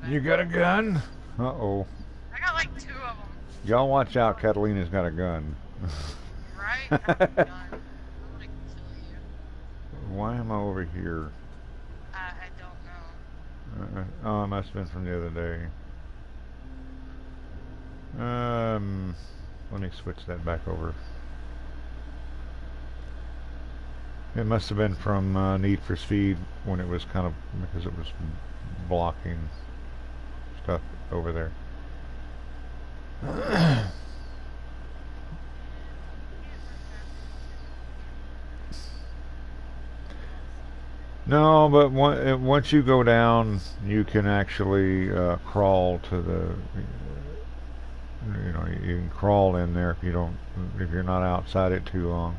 You got a gun? Uh-oh. I got like 2 of them. Y'all watch out, Catalina's got a gun. Right? Have a gun. I'm gonna kill you. Why am I over here? I don't know. Oh, it must have been from the other day. Let me switch that back over. It must have been from Need for Speed when it was kind of, because it was blocking stuff over there. No, but once you go down, you can actually crawl to the. You know, you can crawl in there if you're not outside it too long.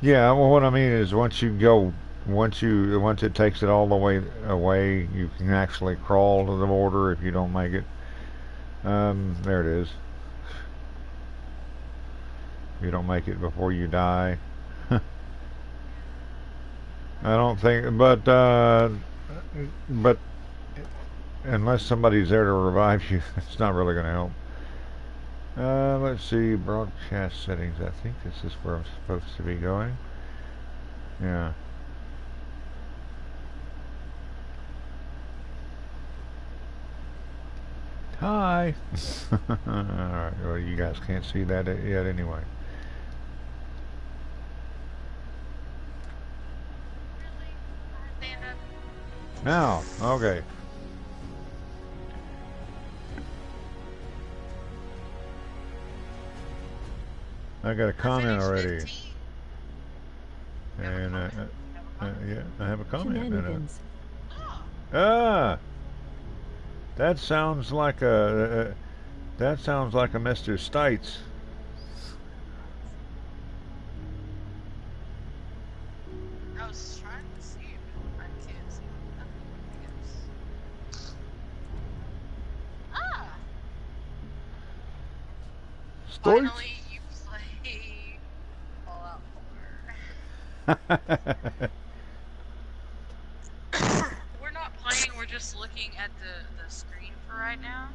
Yeah. Well, what I mean is, once it takes it all the way away, you can actually crawl to the border if you don't make it. There it is. If you don't make it before you die. I don't think, but unless somebody's there to revive you, it's not really going to help. Let's see, broadcast settings. I think this is where I'm supposed to be going. Yeah. Hi. Alright, well, you guys can't see that yet anyway. Stand up. Now, okay. I got a comment already. And yeah, I have a comment. Ah, that sounds like a Mr. Stites. I was trying to see it, but I can't see it. Ah! Finally, you play Fallout 4. We're not playing, we're just looking at the screen for right now.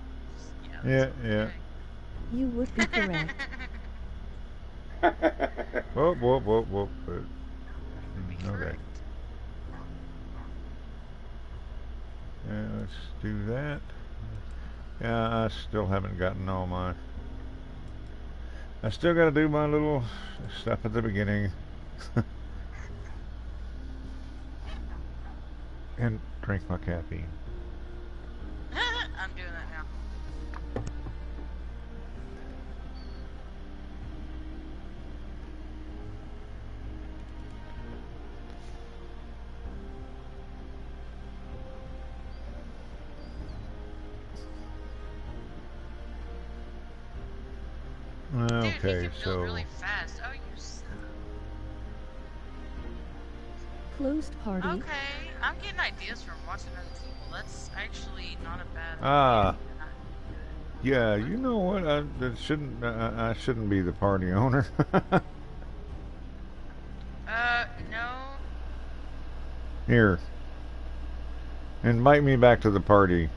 Yeah, yeah. You would be correct. Whoop, whoop, whoop, whoop. Okay. Yeah, let's do that. Yeah, I still haven't gotten all my... I still got to do my little stuff at the beginning. And drink my caffeine. I'm doing that now. Okay, Dude, so... really fast. Oh, you suck. Closed party. Okay, I'm getting ideas from watching other people. That's actually not a bad Ah. idea. Yeah, you know what? I shouldn't be the party owner. No. Here. Invite me back to the party.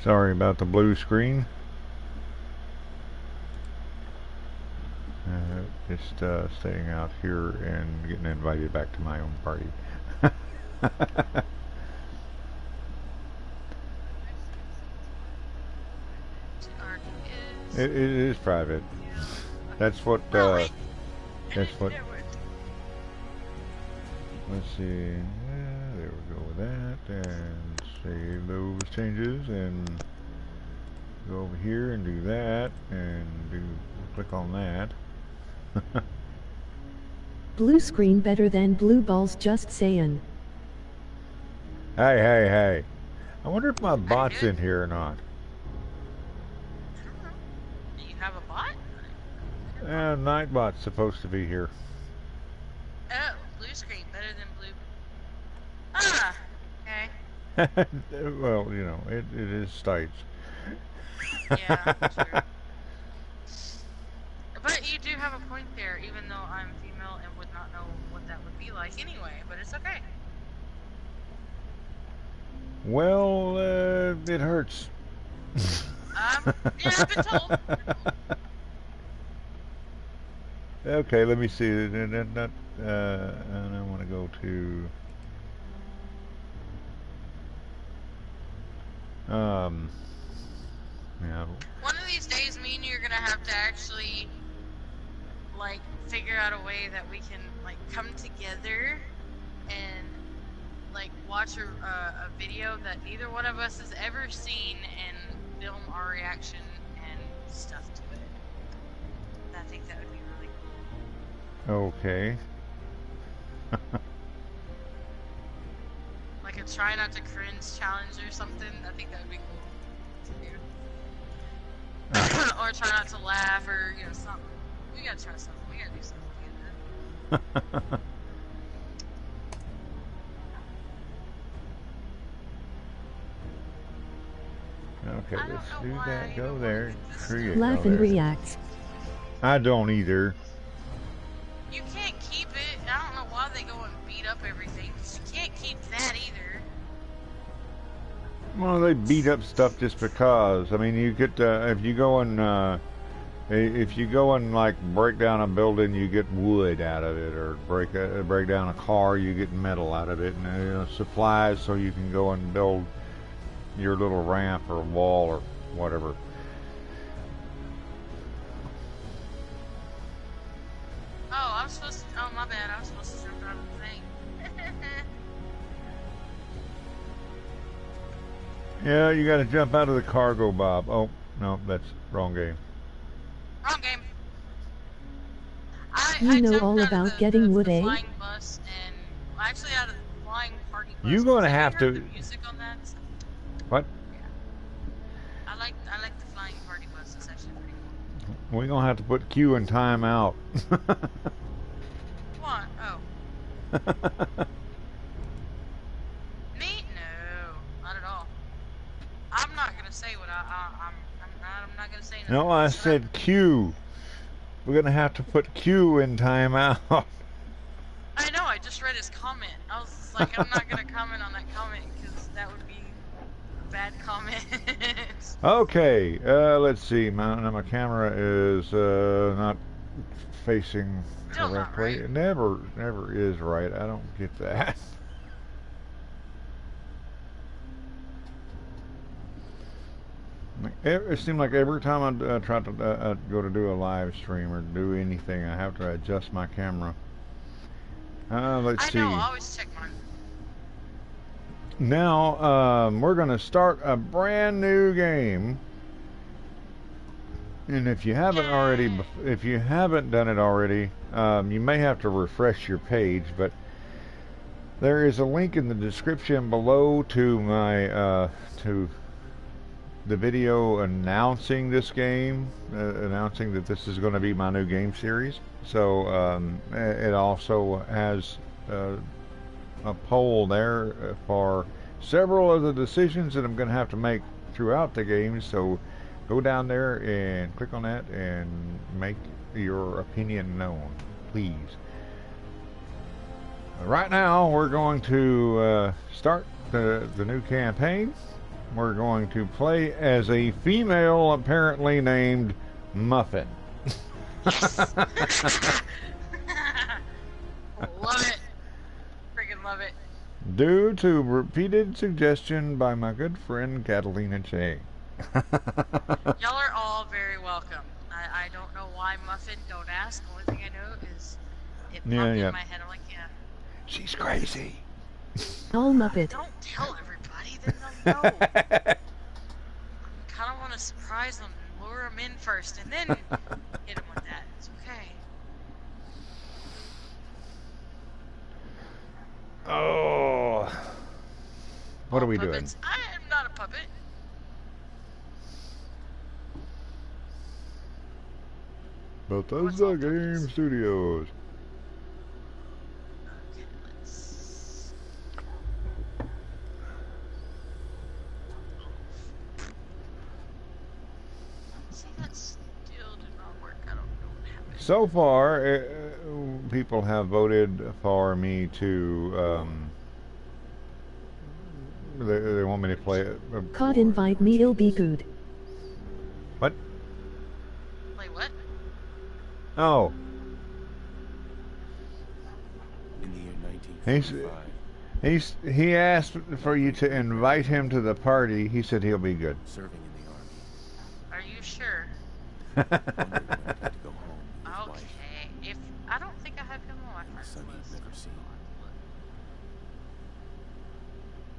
Sorry about the blue screen. Just staying out here and getting invited back to my own party. It is private. That's what. That's what. Let's see. Yeah, there we go with that, and save those changes, and go over here and do that, and click on that. Blue screen better than blue balls, just saying. Hey, hey, hey. I wonder if my bot's in here or not. Do you have a bot? Nightbot's supposed to be here. Oh, blue blue screen better than blue. Ah, okay. Well, you know, it is states. Yeah, true. But you do have a point there, even though I'm female and would not know what that would be like anyway, but it's okay. Well, it hurts. Yeah, I've been told. Okay, let me see. And I want to go to. Um, yeah. One of these days, me and you are gonna have to actually, like, figure out a way that we can, like, come together and, like, watch a video that neither one of us has ever seen and film our reaction and stuff to it. I think that would be really cool. Okay. Like a try not to cringe challenge or something. I think that would be cool to do. Or try not to laugh or, you know, something. We gotta try something. We gotta do something together. Okay, let's do that. Go there. Create. Laugh and react. I don't either. You can't keep it. I don't know why they go and beat up everything, because you can't keep that either. Well, they beat up stuff just because. I mean, you get if you go and like break down a building, you get wood out of it, or break down a car, you get metal out of it, and you know, supplies so you can go and build your little ramp or wall or whatever. Oh, I was supposed to. Oh, my bad. I was supposed to jump out of the thing. Yeah, you got to jump out of the cargo, Bob. Oh no, that's wrong game. Wrong game. You know jumped all out about of getting wood, the eh? flying bus and actually out of the flying party bus. You're gonna Have have you heard to. the music on that? What? Yeah. I like the flying party bus. It's actually pretty cool. We're gonna have to put Q in timeout. What? Oh. Me? No, not at all. I'm not gonna say what I'm not gonna say nothing. No, I said Q. We're gonna have to put Q in timeout. I know. I just read his comment. I was just like, I'm not gonna comment on that comment because that would be a bad comment. Okay, let's see. My camera is not facing Still not correctly. right. It never is right. I don't get that. It seems like every time I try to go to do a live stream or do anything, I have to adjust my camera. Let's see. I know. I always check mine. Now we're going to start a brand new game, and if you haven't done it already, you may have to refresh your page. But there is a link in the description below to my to the video announcing this game, announcing that this is going to be my new game series. So it also has a poll there for several of the decisions that I'm going to have to make throughout the game. So go down there and click on that and make your opinion known, please. Right now we're going to start the new campaign. We're going to play as a female apparently named Muffin. Yes. Love it. Freaking love it. Due to repeated suggestion by my good friend Catalina Che. Y'all are all very welcome. I don't know why Muffin, don't ask. Only thing I know is it popped in my head. I'm like, yeah. She's crazy. All Muppet. Don't tell everybody, then they'll know. I kind of want to surprise them and lure them in first and then hit them with that. It's okay. Oh. What are we doing? I am not a puppet. Bethesda Game Studios. Okay. So far, people have voted for me to. They want me to play it. Cod invite me, it'll be good. What? Play what? Oh, In the year 1945, he asked for you to invite him to the party. He said he'll be good. serving in the army, Are you sure? wondered when he'd get to go home with his wife Okay. If I don't think I have him on my and a first son list. he'd never seen.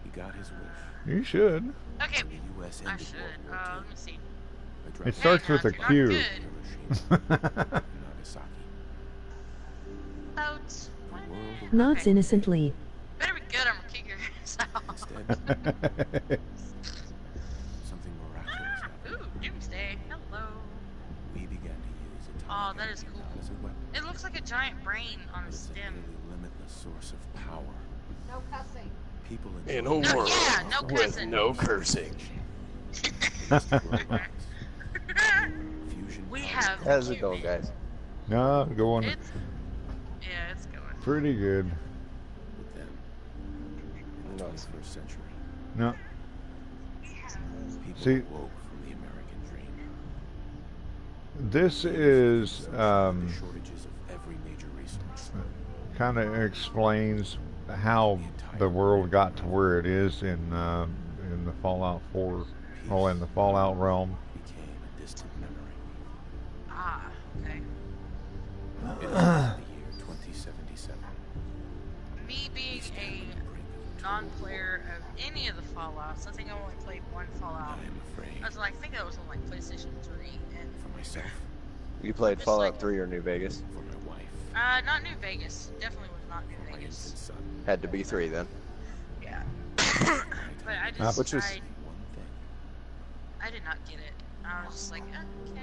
He got his wish. You should. Okay. When the U.S. I ended should. World War Let me see. II, a It drop starts Hey, with a Hunter, not Q. good. Hiroshima and Nagasaki. Out. The world Nods Okay. innocently. Better be good. I'm gonna kick your ass out. instead, something miraculous happened. Ooh, Doomsday. Hello. We began to use atomic Oh, that is energy cool. not as a weapon, It looks like a giant brain on but a as a stem. nearly limitless source of power. No cussing. People In a enjoy world yeah, no with cussing. no cursing. Fusion We power have- How's it going, guys? No, going It's yeah, it's going. pretty good. with them in the 21st century. No, People See- awoke from the American dream. this is The shortages of every major resource. kind of explains how the world got to where it is in the Fallout 4, or in the Fallout realm. Became a distant memory. Ah, okay. It was the year 2077. Me being a non-player of any of the Fallouts, I think I only played one Fallout. I am afraid I was like, I think that was on like PlayStation 3 and for myself, You played Just Fallout like- 3 or New Vegas? for my wife, not New Vegas. Definitely was not New for my Vegas. infant son. Had to be 3 then. Yeah. But I just Which was- One thing. I did not get it. I was just like, okay.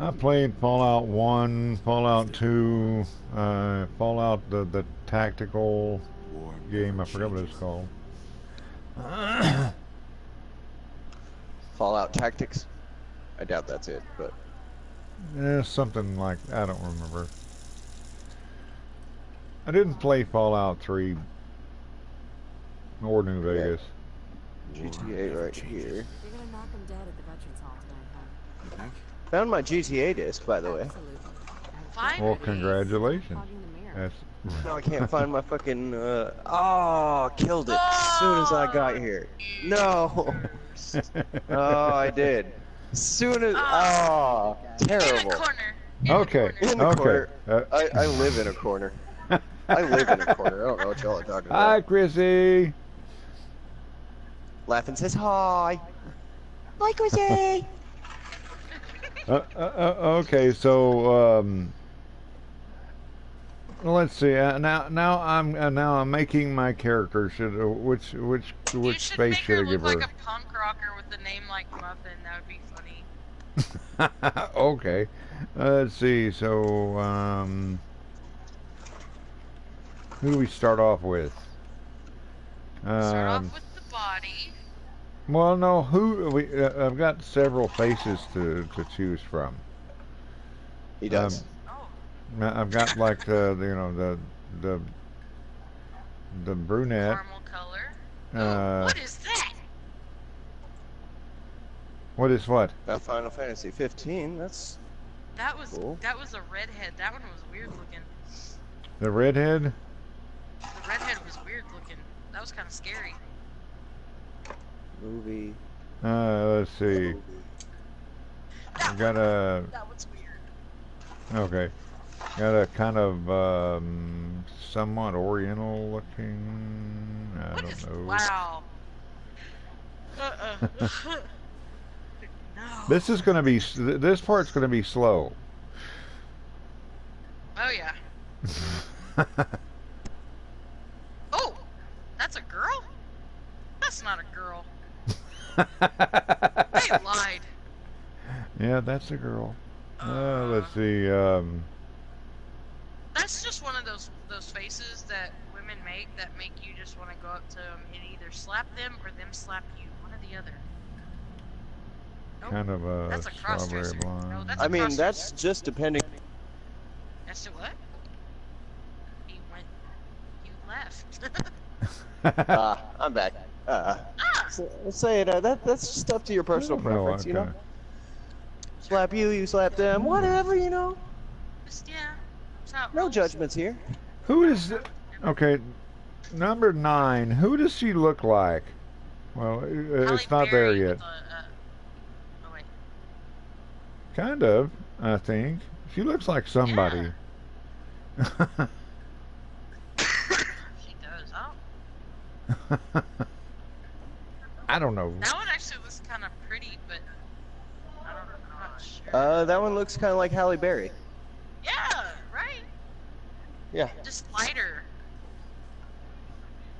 I played Fallout 1, Fallout 2, Fallout the tactical War game. I never forgot what it's changes. called. Fallout Tactics? I doubt that's it, but Something like, I don't remember. I didn't play Fallout 3 or New Vegas. GTA right here. You're gonna knock him dead at the Veterans Hall tonight, huh? You think? Found my GTA disc, by the way. Absolutely. Fine. Well, congratulations. Hogging the mirror. That's No, I can't find my fucking, oh, killed it as soon as I got here. No! Oh, I did. As soon as, oh, In the terrible. corner. In okay. The corner. In the Okay. corner. Uh, I live in a corner. I live in a corner. I don't know what y'all are talking Hi, about. Chrissy. Laughing says hi. Hi, Chrissy. Okay, so let's see. Now I'm making my character. Which You should space make should her I look give like her? a punk rocker with a name like Muffin. That would be funny. Okay. Let's see. So who do we start off with? Start off with the body. Well, no. I've got several faces to choose from. He does. Oh, I've got like the brunette. caramel color. Uh, What is that? what is what? Final Fantasy 15. That's That was Cool. a redhead. That one was weird looking. The redhead? The redhead was weird looking. That was kind of scary. movie. Let's see. That Got a That was weird. okay. Got a kind of somewhat oriental looking. I What don't is? know. Wow. No. This is gonna be. This part's gonna be slow. Oh yeah. Oh, that's a girl. That's not a girl. They lied. Yeah, that's a girl. Let's see. That's just one of those faces that women make that make you just want to go up to them and either slap them or them slap you, one or the other. Nope. Kind of a That's a strawberry cross-dresser. blonde. No, that's I a mean, cross-dresser. that's just depending said, what? He went. You left. I'm back. Ah! Say it. That's just up to your personal No, preference, you know. okay. Slap you, you slap them, whatever, you know. Just, yeah. That's how it No rolls. judgments here. Who is... Okay, number 9. Who does she look like? Well, Halle it's not there Berry yet. with oh, wait. Kind of, I think. She looks like somebody. She does. Oh. I don't know. That one actually looks kind of pretty, but I'm not sure. That one looks kind of like Halle Berry. Yeah, right? Yeah. Just lighter.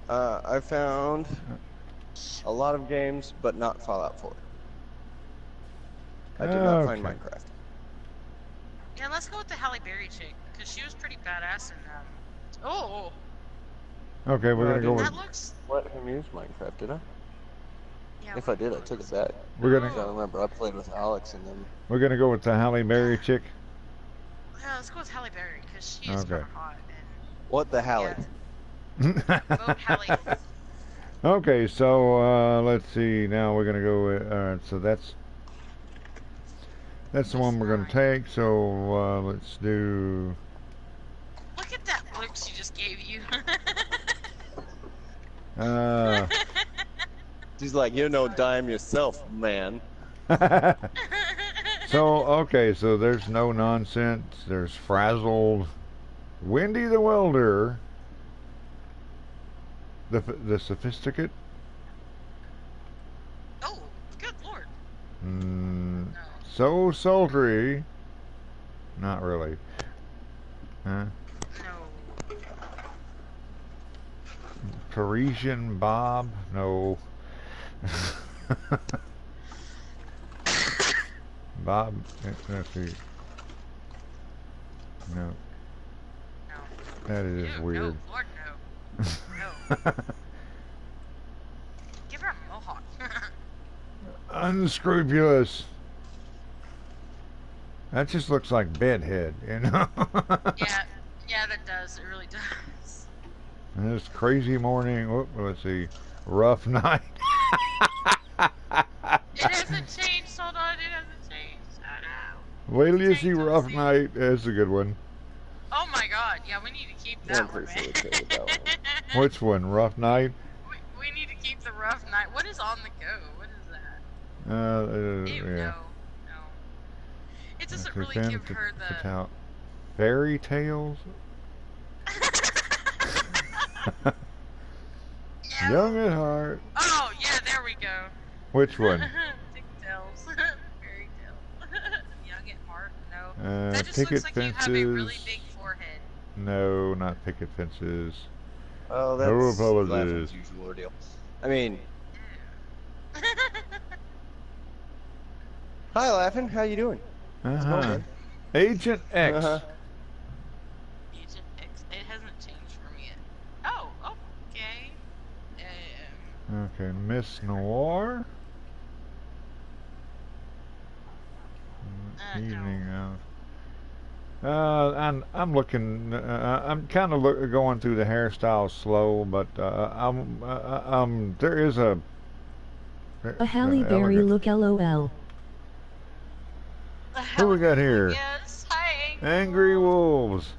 I found a lot of games, but not Fallout 4. I did not find Okay. Minecraft. Yeah, let's go with the Halle Berry chick, because she was pretty badass in Oh! Okay, we're gonna go with... That looks... Let him use Minecraft, did I? Yeah, If I did, I took it back. We're I gonna... remember I played with Alex and then. We're gonna go with the Halle Berry chick. Yeah, let's go with Halle Berry, because she is Okay. kind of hot. What the Halle? Yeah. Vote Halle. Okay, so let's see. Now we're gonna go with. So that's the one we're gonna take. So let's do. Look at that look she just gave you. She's like, you're no dime yourself, man. So okay, so there's no nonsense. There's frazzled, Wendy the welder, the sophisticate. Oh, good lord. Mm, No. so sultry. Not really. Huh? No. Parisian Bob? No. Bob, let's see. No, No. that is Ew, weird. No, lord, no. No. Give her a mohawk. Unscrupulous. That just looks like bedhead, you know? Yeah, that does. It really does. This crazy morning, whoop, let's see, rough night. It hasn't changed. Hold on, it hasn't changed. Oh no. Wait till you Change see on rough scene. night. That's a good one. Oh my god, yeah, we need to keep Yeah, that I'm one, pretty man. sure we covered that one. Which one? Rough night? we need to keep the rough night. What is on the go? What is that? Ew, Yeah. no. It doesn't really Femme give her the... fatale. Fairy tales? No. Young at heart. Oh, yeah, there we go. Which one? Pigtails. Fairy tale. Young at heart? No. That just Picket looks like you have a really fences. big forehead. No, not picket fences. Oh, No that's apologies. Laughing's usual ordeal. I mean, Ew. hi, Laughing. How you doing? Uh-huh. Agent X. Uh-huh. Agent X. It hasn't changed for me yet. Oh, okay. Okay, Miss Noir. No. Evening out. I'm looking. I'm kind of going through the hairstyle slow, but there is a Halle Berry elegant- look LOL. Who we got here? Yes, hi. Angry Wolves.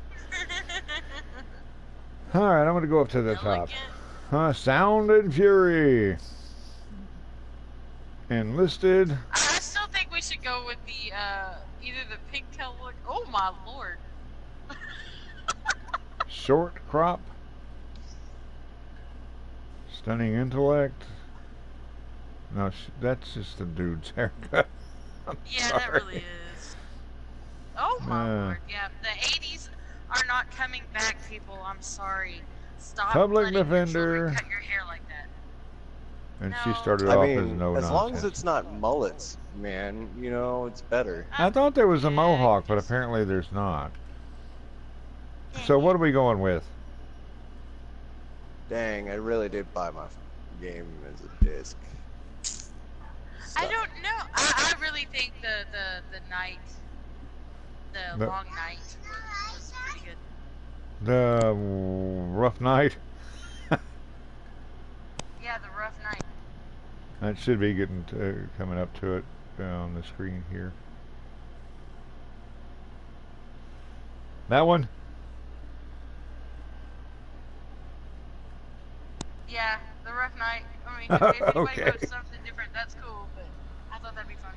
All right, I'm gonna go up to the top. Sound and Fury. Enlisted. I still think we should go with the either the pigtail look. Oh my lord. Short crop. Stunning intellect. No, that's just a dude's haircut. I'm Yeah, sorry. that really is. Oh my lord. Yeah, the 80s are not coming back, people. I'm sorry. Stop. Public letting your defender. children cut your hair like that. And No. she started I off mean, as no as nonsense. long as it's not mullets, man, you know, it's better. I thought there was a Yeah, mohawk, but just- apparently there's not. So what are we going with? Dang, I really did buy my game as a disc. I don't know. I really think the night, the The- long night was pretty The rough night. Yeah, the rough night. That should be getting coming up to it on the screen here. That one? Yeah, the rough night. I mean, if anybody Okay. knows something different, that's cool, but I thought that'd be funny.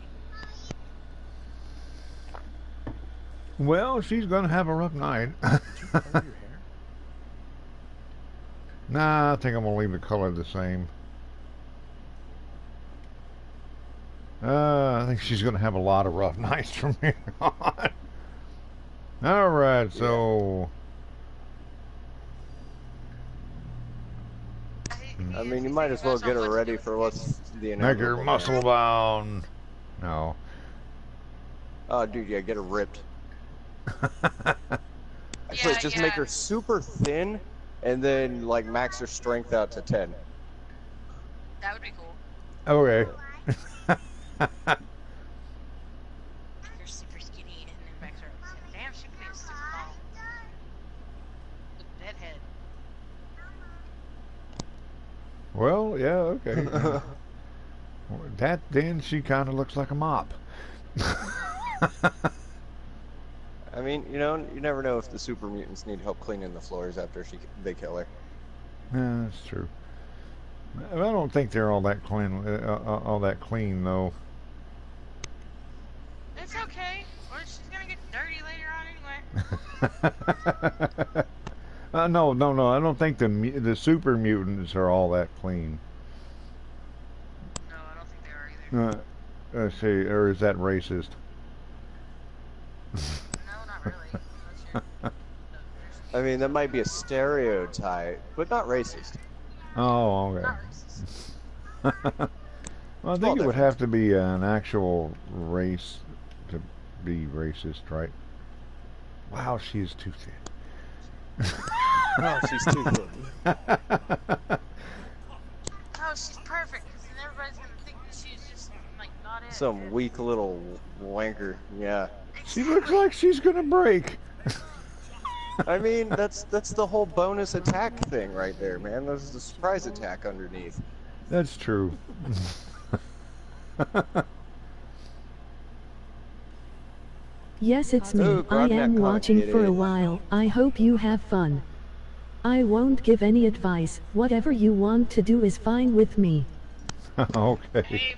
Well, she's gonna have a rough night. Did you color your hair? Nah, I think I'm gonna leave the color the same. I think she's gonna have a lot of rough nights from here on. All right, so I mean, you might as well get her ready for what's the make her inevitable. muscle bound. No. Oh, dude, yeah, get her ripped. Actually, Yeah, just yeah. make her super thin, and then like max her strength out to 10. That would be cool. Okay. You're super skinny and then max her up. Damn, she could be a super model. With a dead head. Well, yeah, okay. That then she kind of looks like a mop. I mean, you know, you never know if the super mutants need help cleaning the floors after they kill her. Yeah, that's true. I don't think they're all that clean though. It's okay. Or she's gonna get dirty later on anyway. No. I don't think the super mutants are all that clean. No, I don't think they are either. Let's see, or is that racist? No, not really. Unless you're- I mean, that might be a stereotype, but not racist. Oh, okay. Not racist. Well, I think it would have to be an actual race to be racist, right? Wow, she is too thin. Oh, she's too thin. Oh, she's perfect, because then everybody's gonna think that she's just, like, not it. Some weak little wanker. Yeah. She looks like she's gonna break. I mean, that's the whole bonus attack thing right there, man. There's the surprise attack underneath. That's true. Yes, it's me. Ooh, I Grognak am comic, watching it for a is. while. I hope you have fun. I won't give any advice. Whatever you want to do is fine with me. Okay. Hey,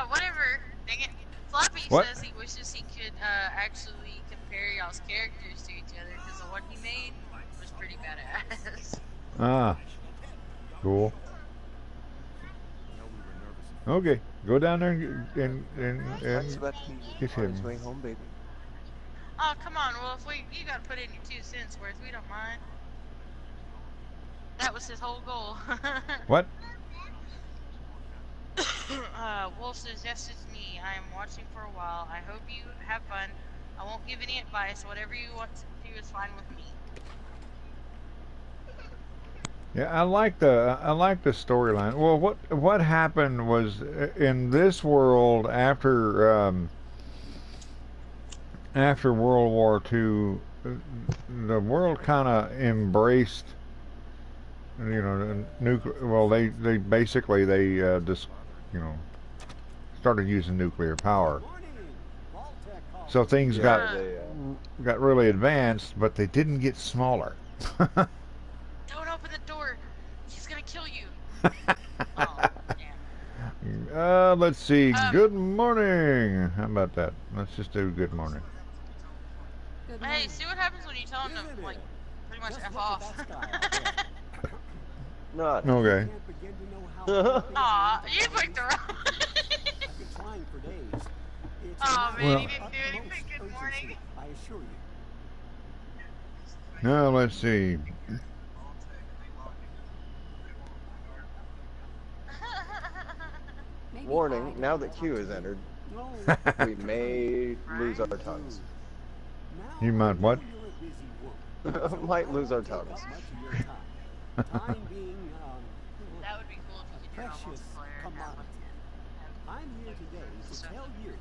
whatever. Dang it. Floppy What? says he wishes he could, actually compare y'all's characters to each other, because the one he made was pretty badass. Ah. Cool. Okay, go down there and That's about to get be on him. his way home, baby. Oh, come on, Wolf. You gotta put in your 2 cents worth. We don't mind. That was his whole goal. What? Wolf says, yes, it's me. I am watching for a while. I hope you have fun. I won't give any advice. Whatever you want to do is fine with me. Yeah, I like the storyline. Well, what happened was in this world after World War II, the world kind of embraced, you know, nuclear. Well, they basically just, you know, started using nuclear power. So things Yeah, got really advanced, but they didn't get smaller. Don't open the door. He's gonna kill you. Oh, damn. Let's see. Good morning. How about that? Let's just do good morning. Good Hey, morning. see what happens when you tell him to, like, pretty much F off. Not. Okay. Aw, you picked the wrong. Oh man, Well- he didn't do anything. Good morning. I assure you. Now let's see. Maybe Warning, I now will that Q talk has to you. entered, No, we may lose our tongues. now You might what? you're a busy woman, so Might I lose won't our take tongues. up much of your time. Time being, That would be cool if you could do it on precious multiplayer and have, like, commodity. I'm here today to tell you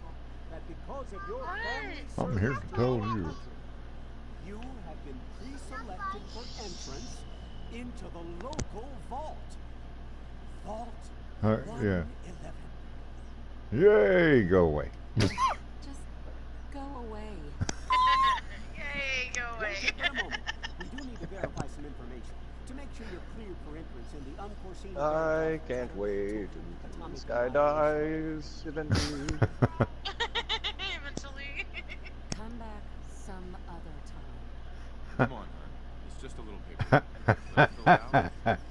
that because of your What? family I'm here to service tell our you. country, selected for entrance into the local vault. Vault Yeah. 111. Yay, go away. Just go away. Yay, go away. Wait but a moment. We do need to verify some information to make sure you're cleared for entrance in the unforeseen I event of can't wait atomic until the sky annihilation. dies eventually. Eventually. Come back some other time. Come on, hon. It's just a little paper. Let it fill out, and it's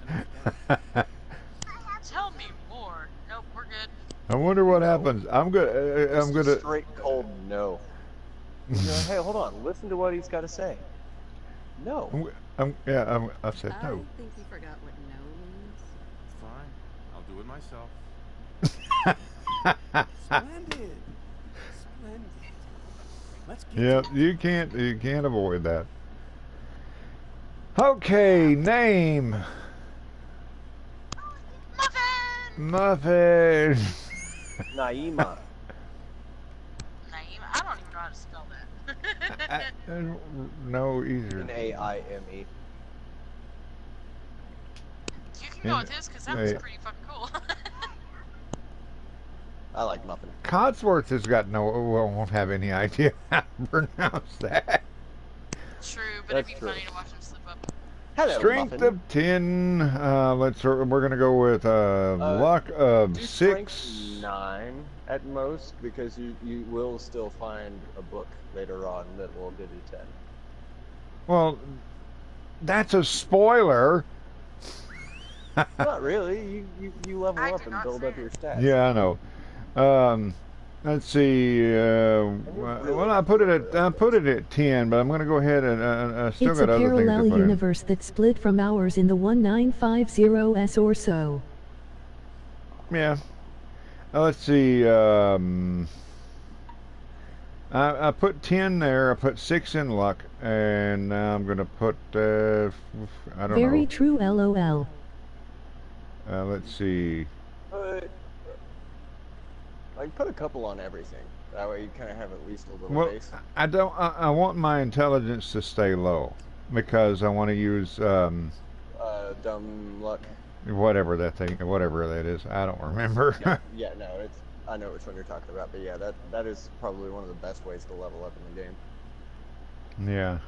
done. Tell me more. Nope, we're good. I wonder what happens. I'm Just a gonna. straight cold no. You know, hey, hold on. Listen to what he's got to say. No. I said I no. think you forgot what no means. It's fine. I'll do it myself. Splendid. Splendid. Let's get Yeah, to it. you can't avoid that. Okay, name. Muffin. Naima. Naima? I don't even know how to spell that. No, easier. Naime. You can go with his because that was Hey. pretty fucking cool. I like muffin. Codsworth has got won't have any idea how to pronounce that. True, but it'd That's be true. funny to watch him slip up. Hello, Strength muffin. of 10. We're gonna go with luck of Do 6. strength 9 at most, because you will still find a book later on that will give you 10. Well, that's a spoiler. Not really. You level I up did and not build say up it. your stats. Yeah, I know. Let's see. Well, I put it at 10, but I'm going to go ahead and I still It's a got other things to parallel put in. universe that's split from ours in the 1950s or so. Yeah. Let's see. I put 10 there. I put 6 in luck, and now I'm going to put I don't Very know. true, LOL. Let's see. But like put a couple on everything. That way you kind of have at least a little Well, base. I don't. I want my intelligence to stay low because I want to use Dumb luck. whatever that is. I don't remember. Yeah, no, it's. I know which one you're talking about, but yeah, that is probably one of the best ways to level up in the game. Yeah.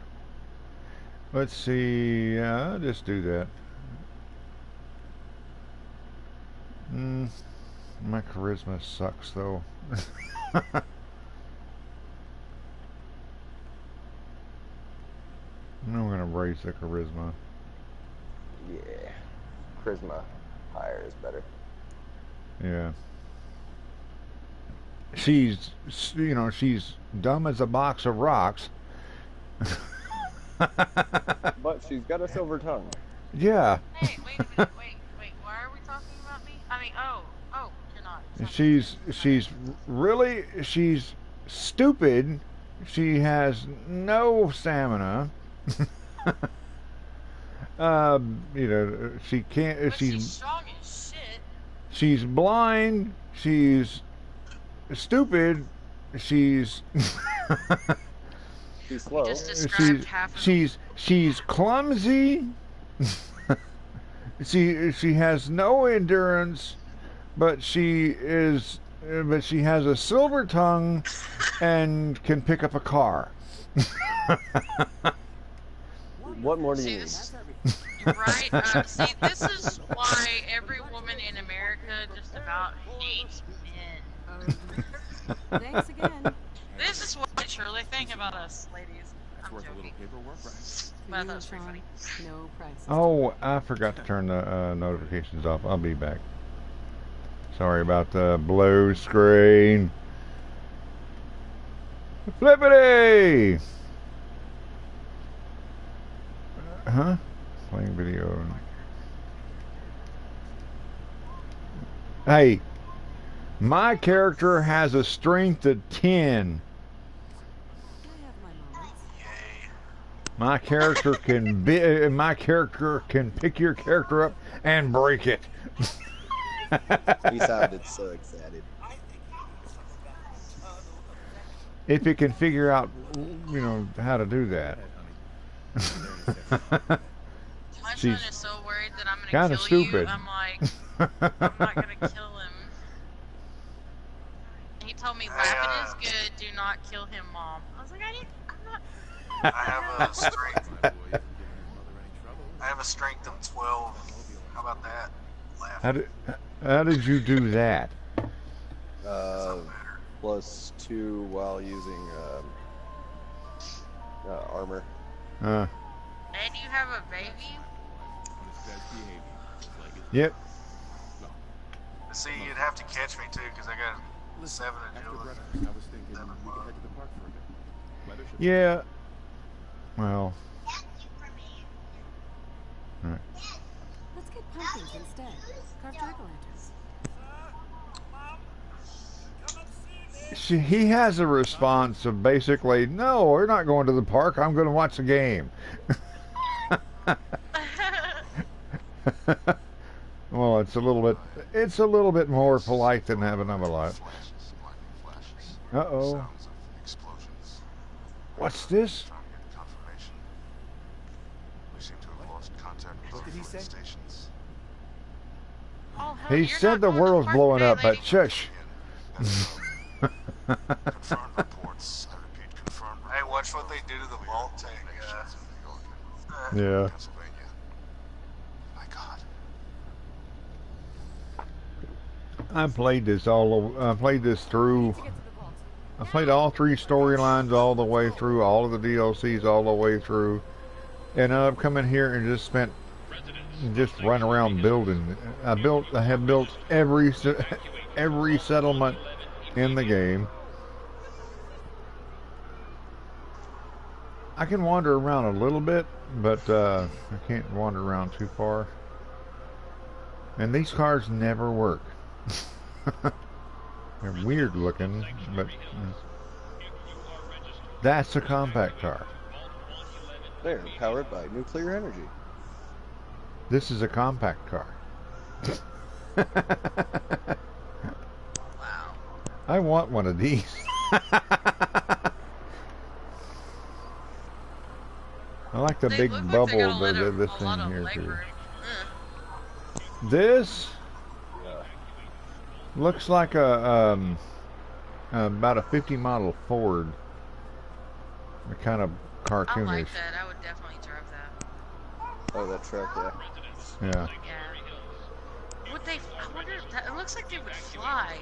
Let's see. I'll just do that. My charisma sucks though. I'm gonna raise the charisma. Yeah, charisma higher is better. Yeah. She's dumb as a box of rocks. But she's got a silver tongue. Yeah. Hey, wait a minute. Wait. Why are we talking about me? I mean, oh, you're not. She's stupid. She has no stamina. She can't. But she's She's strong as shit. she's blind. She's stupid. She's She's slow. Just described half of she's clumsy. She has no endurance, but she has a silver tongue and can pick up a car. What more do you See, need? this is right. See, this is why every woman in America just about hates men. Thanks again. This is what they truly think about us, ladies. That's I'm worth a little joking, paperwork, right? but I thought it was pretty funny. No prices. Oh, I forgot to turn the notifications off. I'll be back. Sorry about the blue screen. Flippity! Huh? Playing video. Hey, my character has a strength of 10. I have my moments. My character can pick your character up and break it. He sounded so excited. If it can figure out, how to do that. My She's son is so worried that I'm kinda gonna kill you. stupid. I'm like, I'm not gonna kill him. He told me laughing is good. Do not kill him, Mom. I was like, I'm not. I have a strength. I have a strength of 12. How about that? How did you do that? +2 while using armor. And you have a baby? Yep. See, you'd have to catch me too, because I got 7 agility. Yeah. Well. Alright. Let's get pumpkins instead. Carve jack-o'-lanterns. He has a response of basically, no, we're not going to the park. I'm going to watch the game. Well, it's a little bit more polite than having a lot. Uh-oh. What's this? What did he say? Oh, hell, He you're said not the going to world's park blowing today, up, but lady. shush. Hey, watch what they do to the vault tank. Yeah. I played this through. I played all 3 storylines all the way through, all of the DLCs all the way through, and I've come in here and just run around building. I have built every settlement in the game. I can wander around a little bit, but I can't wander around too far. And these cars never work. They're weird looking, but that's a compact car. They're powered by nuclear energy. This is a compact car. Wow. I want one of these. I like the They big look like bubble, they're gonna let this a lot thing of here leg too. room. This looks like about a 50 model Ford. A kind of I cartoonish. like that. I would definitely drive that. Oh, that truck, yeah. Yeah. Yeah. Would they? I wonder if that. It looks like they would fly.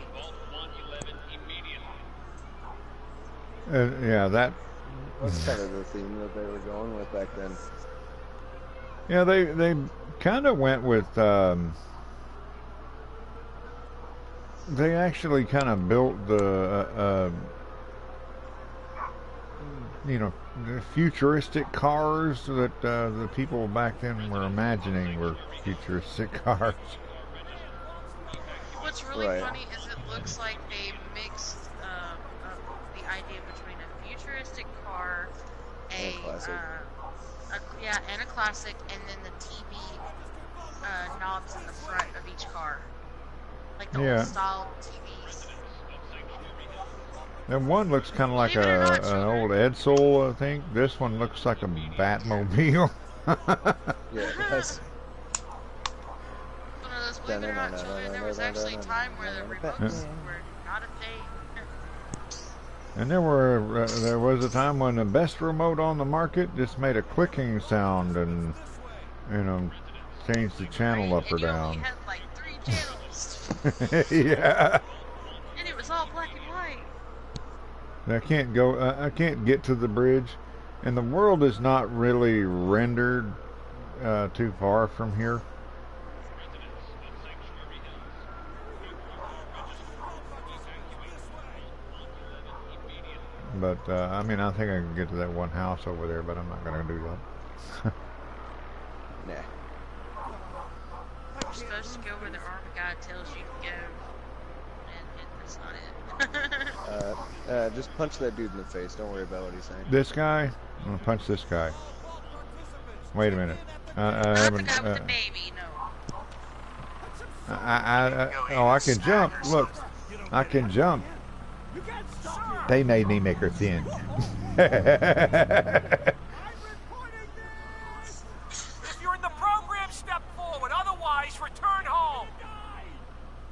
Yeah, that. That's kind of the theme that they were going with back then. Yeah, they kind of went with. They actually kind of built the the futuristic cars that the people back then were imagining were futuristic cars. What's really Right. funny is it looks like they mixed the idea between a futuristic car, And a classic. and a classic, and then the TV knobs in the front of each car, like the Yeah. old style TVs. And one looks kind of like Believe it or not, an old Edsel, I think. This one looks like a Batmobile. Yeah, it has. One of those, believe it or not, children, there was actually a time where the remotes were not a thing. And there was a time when the best remote on the market just made a clicking sound and changed the channel up or And you down. only had like 3 channels, Yeah. and it was all black and white. I can't get to the bridge, and the world is not really rendered too far from here. But I mean, I think I can get to that one house over there, but I'm not going to do that. Nah. You're supposed to go where the armor guy tells you to go, and that's not it. Just punch that dude in the face. Don't worry about what he's saying. This guy, I'm going to punch this guy. Wait a minute. I Not the haven't. guy with the baby, no. Oh, I can jump. Look, I can jump. They made me make her thin.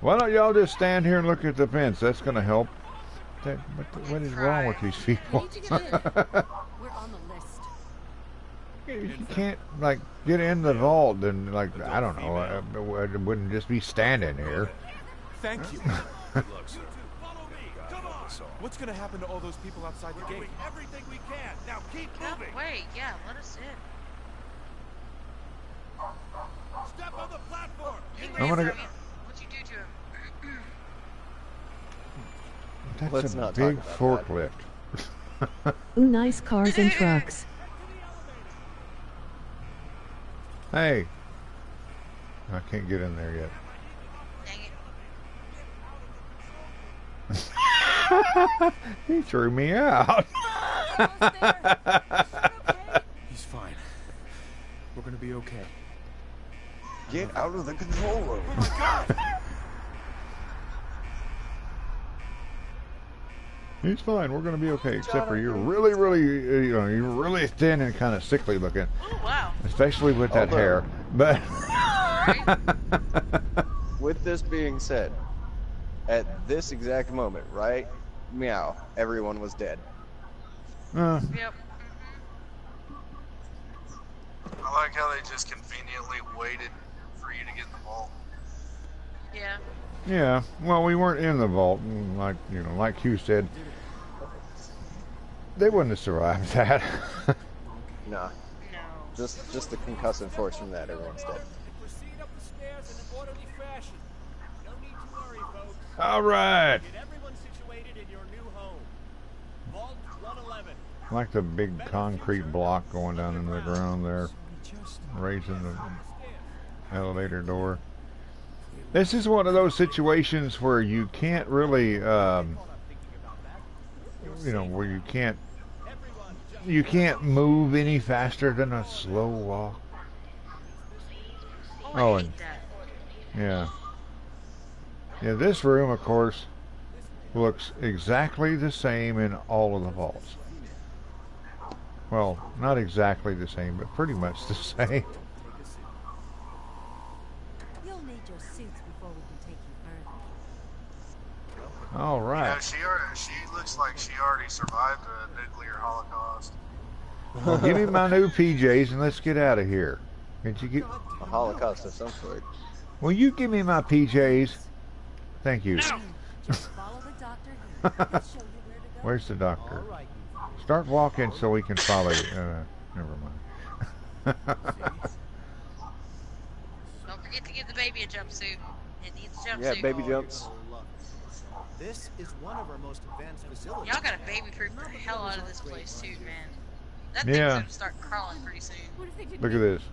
Why don't y'all just stand here and look at the fence? That's going to help. What is wrong with these We people? need to get in. We're on the list. You can't, like, get in the vault and, like, I don't know, I wouldn't just be standing here. Thank you. Good luck, sir. Follow me. God Come help on. us all. What's gonna happen to all those people outside the gate? Everything we can. Now keep No, moving. wait, yeah, let us in. Step on the platform. He I'm ran gonna from go- you. What'd you do to him? That's Let's a not big talk about that. forklift. Ooh, nice cars and trucks. Hey. I can't get in there yet. Dang it. He threw me out. He's fine. We're gonna be okay. Get out of the control room. He's fine. We're going to be okay, except for you're really, really, you're really thin and kind of sickly looking, Oh, wow. especially with that Although- hair. But Right? With this being said, at this exact moment, right? Meow. Everyone was dead. Yep. I like how they just conveniently waited for you to get in the vault. Yeah. yeah, well, we weren't in the vault, and like Hugh said, they wouldn't have survived that. Nah. No. Just the concussive force from that. Everyone's dead. Proceed up the stairs in an orderly fashion. No need to worry, folks. All right. Get everyone situated in your new home. Vault 111. Like the big concrete block going down into the ground there, raising the elevator door. This is one of those situations where you can't really, where you can't move any faster than a slow walk. Oh, Oh, I and- hate that. Yeah. Yeah, this room, of course, looks exactly the same in all of the vaults. Well, not exactly the same, but pretty much the same. You'll need your suits before we can take you further. All You know, right. she looks like she already survived a nuclear holocaust. Well, give me my new PJs and let's get out of here. Can you get? A holocaust of some sort. Will you give me my PJs? Thank you. Just follow the doctor here. He'll show you where to go. Where's the doctor? All right. Start walking so we can follow you. Never mind. Don't forget to give the baby a jumpsuit. It needs a jumpsuit. Yeah, baby jumps. This is one of our most advanced facilities. Y'all gotta baby-proof the hell out of this place, too, man. That Yeah. thing's gonna start crawling pretty soon. What if they didn't Look at this. I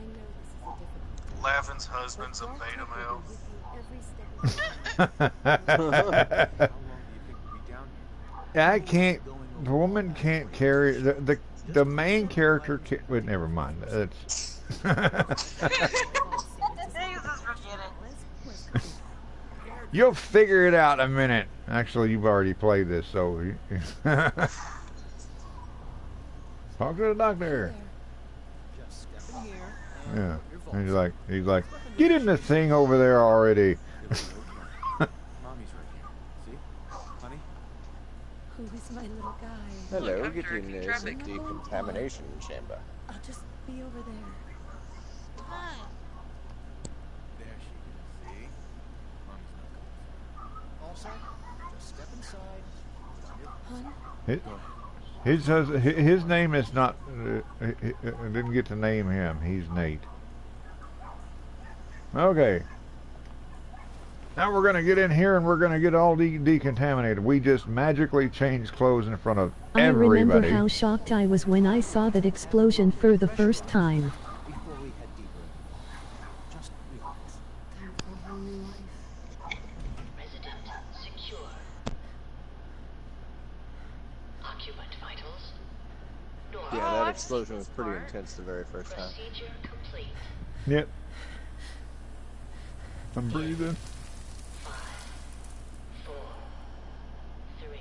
know this is a difficult Laughing's husband's a but beta Dr. male. will be with you every step of the way. How long do you think we'll be down here? I can't. The woman can't carry the main character. Well, never mind. It's Jesus, forget it. you'll figure it out in a minute. Actually, you've already played this, so talk to the doctor. Just step in here. Yeah, and he's like, get in the thing over there already. Mommy's right here. See? Honey? Who is my little guy? Hello, I'm get you in directing this traffic. decontamination chamber. I'll just be over there. Hi. There she is. See? Mommy's not coming. All set? Just step inside. Hun? His name is not. I didn't get to name him. He's Nate. Okay. Now we're gonna get in here and we're gonna get all decontaminated. We just magically changed clothes in front of I remember everybody. how shocked I was when I saw that explosion for the first time. Before we head deeper, just relax. Time for a whole new life. Resident secure. Occupant vitals. Normal. Yeah, Oh, that I've explosion seen was this pretty part. intense the very first time. Procedure complete. Yep. I'm breathing. 5, 4, 3.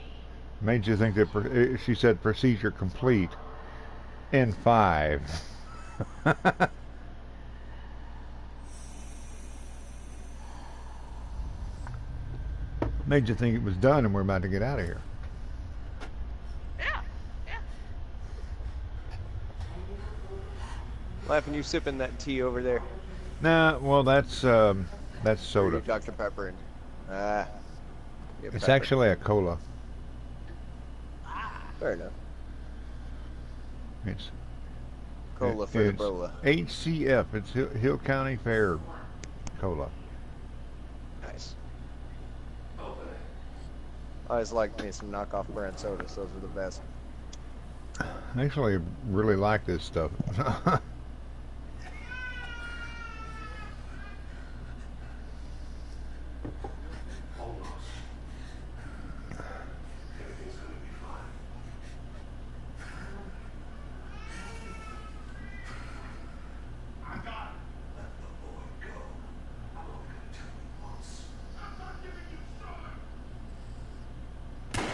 Made you think that she said procedure complete in 5. Made you think it was done and we're about to get out of here. Yeah, yeah. Laughing, you sipping that tea over there? Nah, well that's soda. Dr. Pepper and yeah, It's pepper. actually a cola. Fair enough. It's Cola for the bola. HCF. It's Hill County Fair cola. Nice. I always like me some knockoff brand sodas. Those are the best. I actually really like this stuff.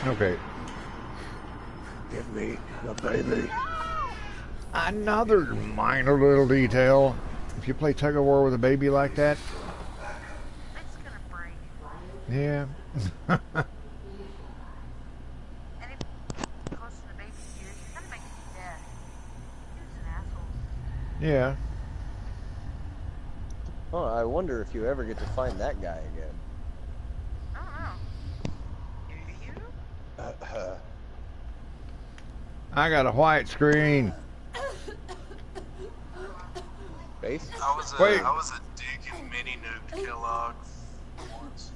Okay. Give me the baby. Another minor little detail. If you play tug of war with a baby like that, It's gonna break. yeah. And if you're close to the baby's ears, you're gonna make it dead. He was an asshole. Yeah. Oh, I wonder if you ever get to find that guy again. I don't know. Do you? I got a white screen. Base? I was a dick and mini nuked Kellogg once.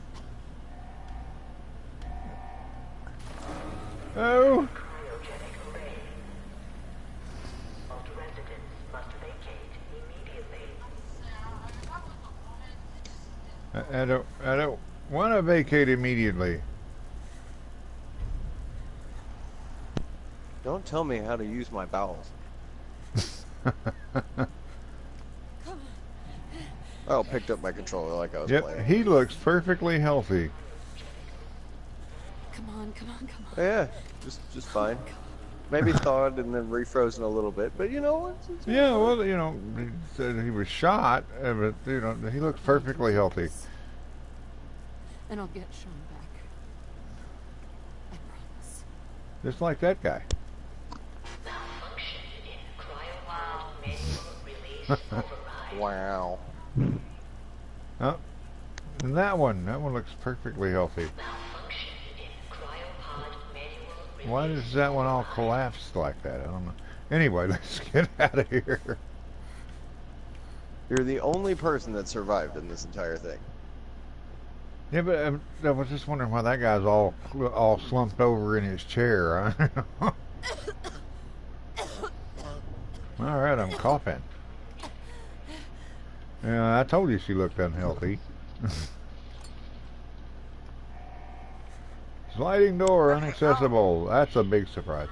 Oh. I don't want to vacate immediately. Don't tell me how to use my bowels. Oh, picked up my controller like I was Yep, playing. he looks perfectly healthy. Come on, come on, come on. Yeah, just fine. Maybe thawed and then refrozen a little bit, but you know, it's Yeah, well, you know, he said he was shot, but you know, he looks perfectly healthy. And I'll get Sean back. I promise. Just like that guy. wow. Oh, and that one looks perfectly healthy. Why does that one all collapse like that? I don't know. Anyway, let's get out of here. You're the only person that survived in this entire thing. Yeah, but I was just wondering why that guy's all slumped over in his chair. All right, I'm coughing. Yeah, I told you she looked unhealthy. Sliding door inaccessible. That's a big surprise.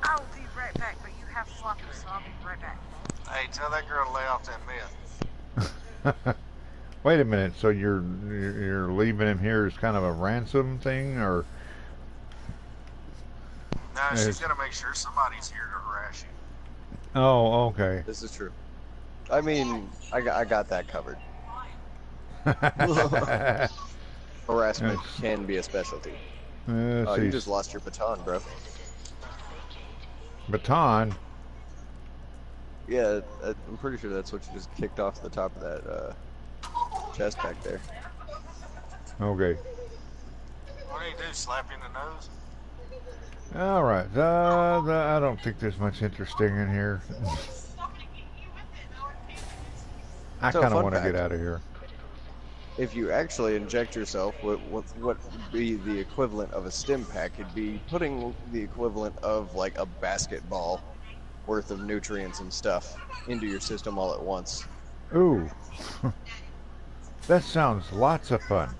I'll be right back, but you have floppy, so I'll be right back. Hey, tell that girl to lay off that meth. Wait a minute. So you're leaving him here as kind of a ransom thing, or? No, she's got to make sure somebody's here to harass you. Oh, okay. This is true. I mean, I got that covered. Harassment can be a specialty. Oh, you just lost your baton, bro. Baton? Yeah, I'm pretty sure that's what you just kicked off the top of that chest back there. Okay. What do you do, slap you in the nose? All right. I don't think there's much interesting in here. I So, kind of fun want to fact. get out of here. If you actually inject yourself with what would be the equivalent of a stim pack, it'd be putting the equivalent of like a basketball worth of nutrients and stuff into your system all at once. Ooh. That sounds lots of fun.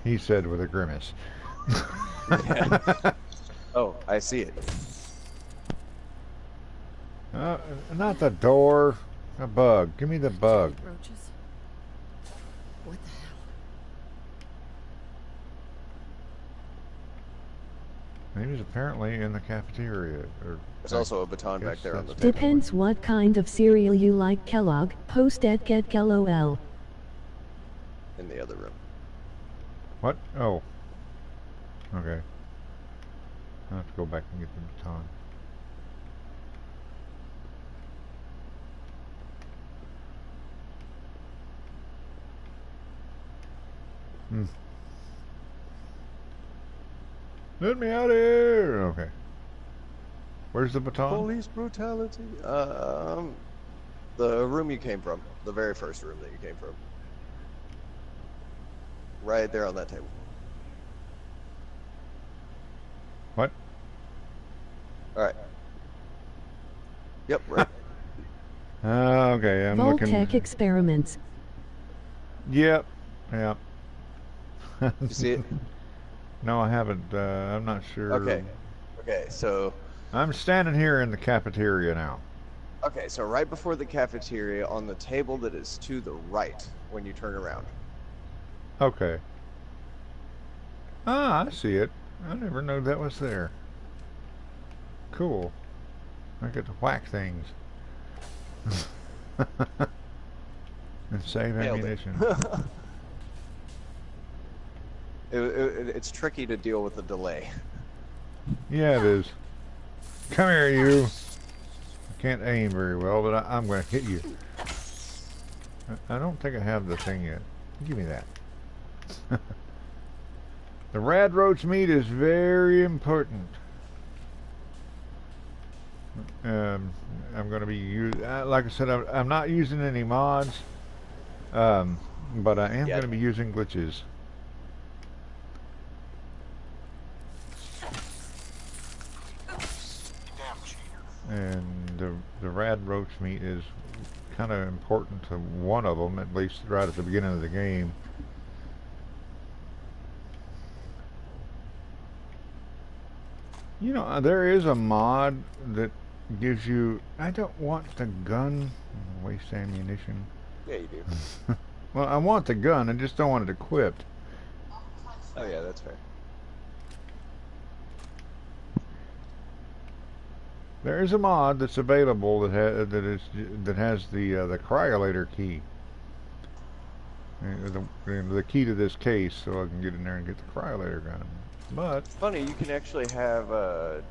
He said with a grimace. Oh, I see it. Not the door. A bug. Give me the bug. Roaches? What the hell? He was apparently in the cafeteria. There's also a baton back there on the table. Depends what kind of cereal you like. Kellogg, post at GetGelOL. In the other room. What? Oh. Okay. I'll have to go back and get the baton. Let me out of here! Okay. Where's the baton? Police brutality. The room you came from. The very first room that you came from. Right there on that table. What? Alright. Yep, right. Okay, I'm looking. Voltec experiments. Yep. Yep. You see it? No, I haven't. I'm not sure. Okay. Okay, so... I'm standing here in the cafeteria now. Okay, so right before the cafeteria, on the table that is to the right when you turn around. Okay. Ah, I see it. I never knew that was there. Cool. I get to whack things. And save ammunition. It's tricky to deal with the delay. Yeah, it is. Come here, you. I can't aim very well, but I'm going to hit you. I don't think I have the thing yet. Give me that. The rad roach meat is very important. I'm going to be like I said, I'm not using any mods, but I am going to be using glitches. And the rad roach meat is kind of important to one of them, at least right at the beginning of the game. You know, there is a mod that gives you... I don't want the gun. Waste ammunition. Yeah, you do. Well, I want the gun, I just don't want it equipped. Oh yeah, that's fair. There is a mod that's available that has the cryolator key, the key to this case, so I can get in there and get the cryolator gun. But it's funny, you can actually have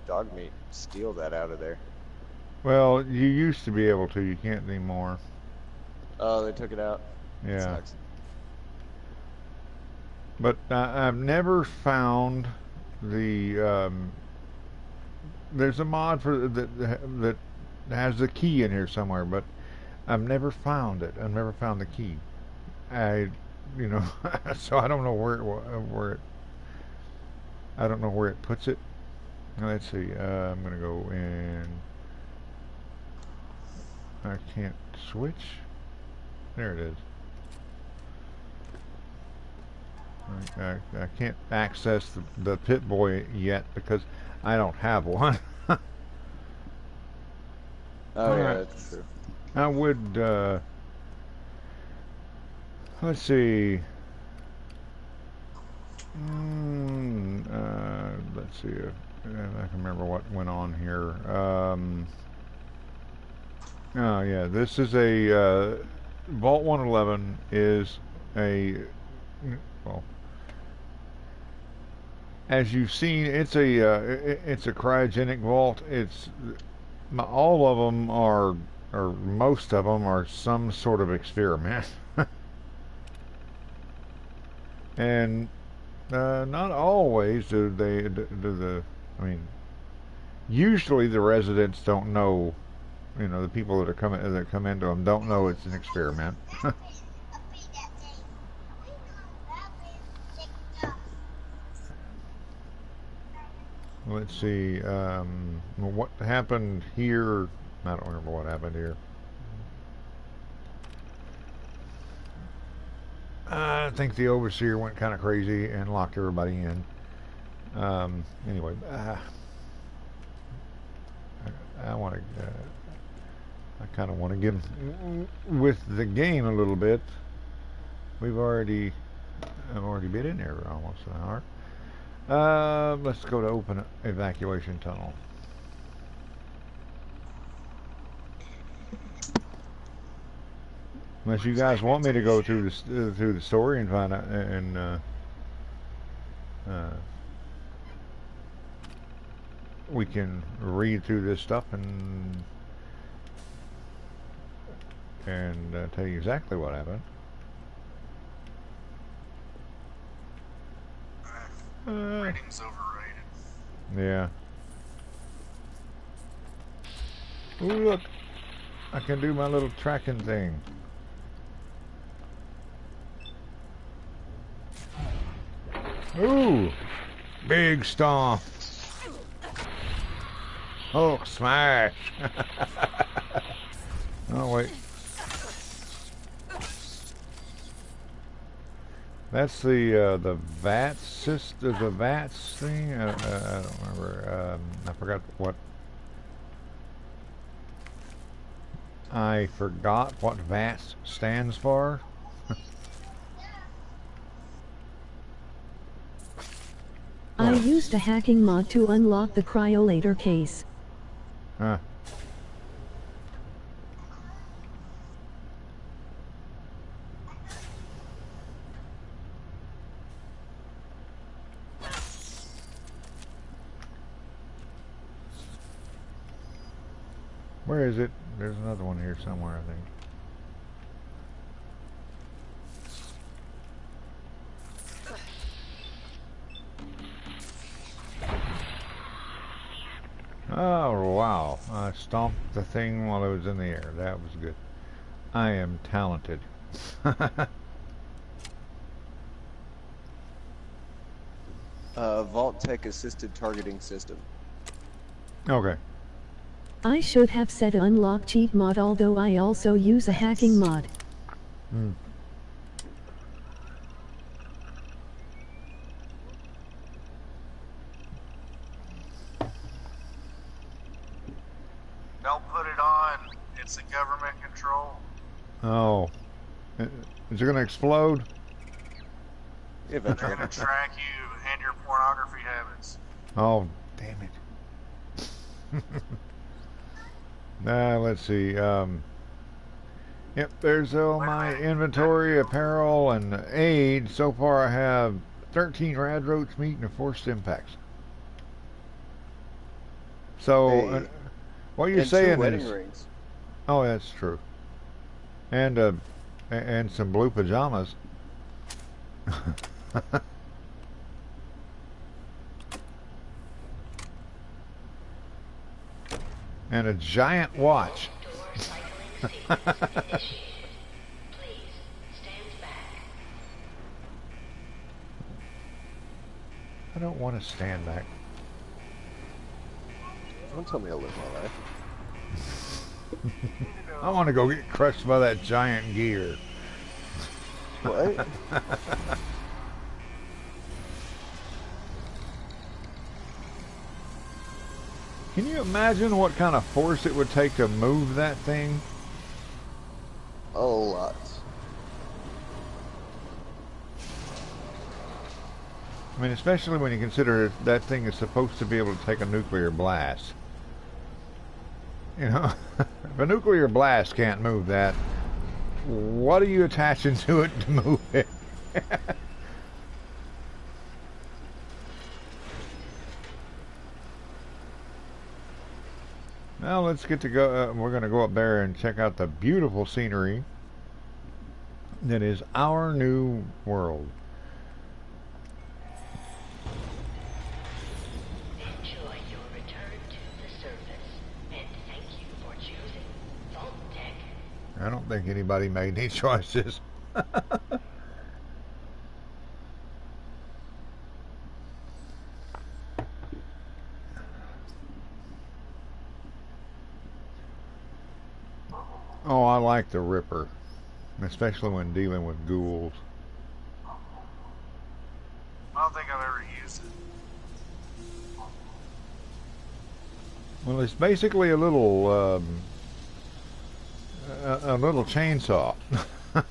dog meat steal that out of there. Well, you used to be able to. You can't anymore. Oh, they took it out. Yeah. That sucks. But I've never found the. There's a mod for that has the key in here somewhere, but I've never found it. I've never found the key. So I don't know where it. I don't know where it puts it. Let's see. I'm gonna go in. I can't switch. There it is. I can't access the Pit-Boy yet because I don't have one. Oh yeah, that's true. I would, let's see. Let's see if I can remember what went on here. Oh yeah, this is a, Vault 111 is a, well, as you've seen, it's a cryogenic vault. It's all of them are, or most of them are some sort of experiment, and not always do the. I mean, usually the residents don't know. You know, the people that come into them don't know it's an experiment. Let's see, what happened here, I don't remember what happened here. I think the overseer went kind of crazy and locked everybody in. Anyway, I want to, I kind of want to get with the game a little bit. I've already been in there almost an hour. Let's go to open evacuation tunnel. Unless you guys want me to go through the story and find out and we can read through this stuff and tell you exactly what happened. Reading's overrated. Yeah. Ooh, look! I can do my little tracking thing. Ooh! Big stomp! Hulk smash! Oh wait. That's the VATS the VATS thing. I don't remember. I forgot what. I forgot what VATS stands for. I used a hacking mod to unlock the cryolator case. Huh. Where is it? There's another one here somewhere, I think. Oh, wow. I stomped the thing while it was in the air. That was good. I am talented. Vault Tech Assisted Targeting System. Okay. I should have said unlock cheat mod, although I also use a hacking mod. Hmm. Don't put it on. It's a government control. Oh. Is it going to explode? They're going to track you and your pornography habits. Oh, damn it. Let's see. Yep, there's all my inventory, apparel, and aid. So far I have 13 rad roach meat and 4 stim packs. So, Hey, what you're and saying 2 wedding is... rings. Oh, that's true. And some blue pajamas. And a giant watch. I don't want to stand back. Don't tell me I live my life. I want to go get crushed by that giant gear. What? Can you imagine what kind of force it would take to move that thing? A lot. I mean, especially when you consider that thing is supposed to be able to take a nuclear blast. You know, if a nuclear blast can't move that, what are you attaching to it to move it? Now let's get to go. We're going to go up there and check out the beautiful scenery that is our new world. Enjoy your return to the surface, and thank you for choosing Vault Tech. I don't think anybody made any choices. Oh, I like the Ripper, especially when dealing with ghouls. I don't think I've ever used it. Well, it's basically a little chainsaw. I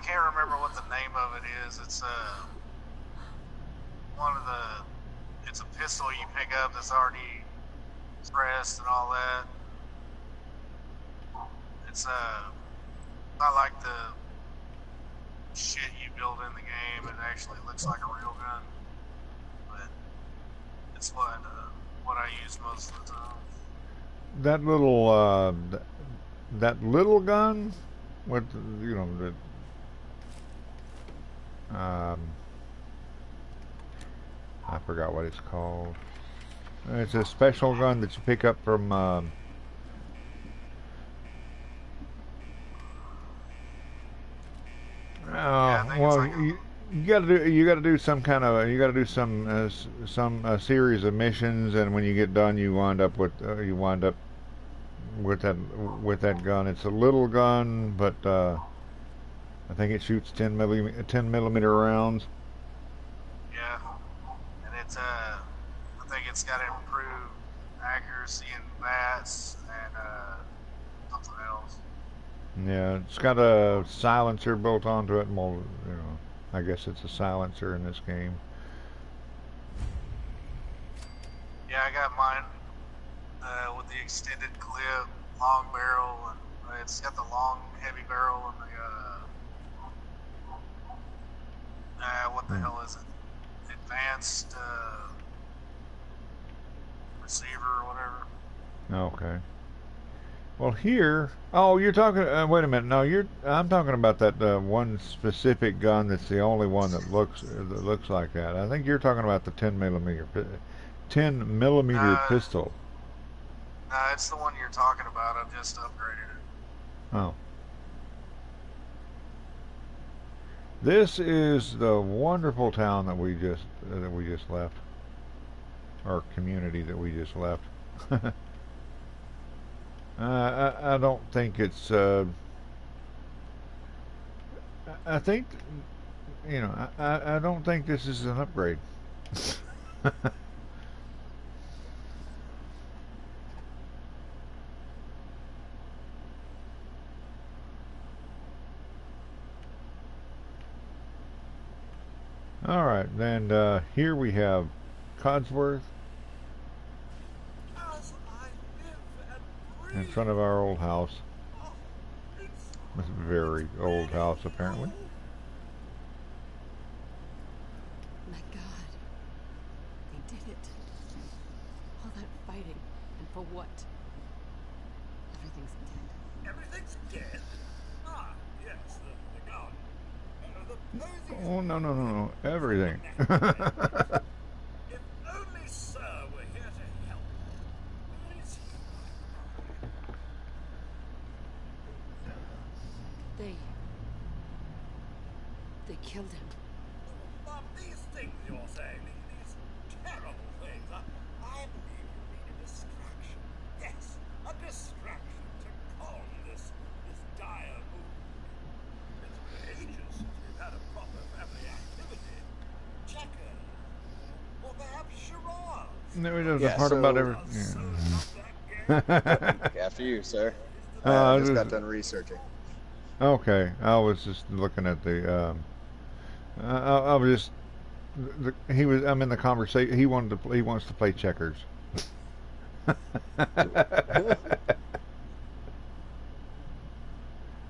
can't remember what the name of it is. It's it's a pistol you pick up that's already pressed and all that. It's not like the shit you build in the game. It actually looks like a real gun, but it's what I use most of the time. That little that little gun with you know the I forgot what it's called. It's a special gun that you pick up from Yeah, I think it's well, like you got to do some kind of you got to do some series of missions, and when you get done, you wind up with with that gun. It's a little gun, but I think it shoots 10 millimeter rounds. yeah, and it's I think it's got improved accuracy and VATS and something else. Yeah, it's got a silencer built onto it. Well, you know, I guess it's a silencer in this game. Yeah, I got mine with the extended clip, long barrel, and it's got the long, heavy barrel and the what the hell is it? Advanced receiver or whatever. Okay. Well, here. Oh, you're talking. Wait a minute. No, I'm talking about that one specific gun that's the only one that looks like that. I think you're talking about the 10 millimeter pistol. No, it's the one you're talking about. I've just upgraded it. Oh. This is the wonderful town that we just left, or community that we just left. I don't think it's. I think, you know, I don't think this is an upgrade. All right, then here we have Codsworth in front of our old house. This very old house, apparently. My God. They did it. All that fighting. And for what? Everything's dead. Everything's dead? Ah, yes, the gun. The Oh, no. Everything. If only Sir were here to help. Where is he? They killed him. Mom, these things you're saying, these terrible things, I believe you need a distraction. Yes, a distraction to calm this dire mood. It's been ages since we've had a proper family activity. Checkers, or perhaps charades. No, it doesn't Yeah, part so- about every. Yeah. After you, sir. I I just got just- done researching. Okay, I was just looking at the. I was just. I'm in the conversation. He wants to play checkers.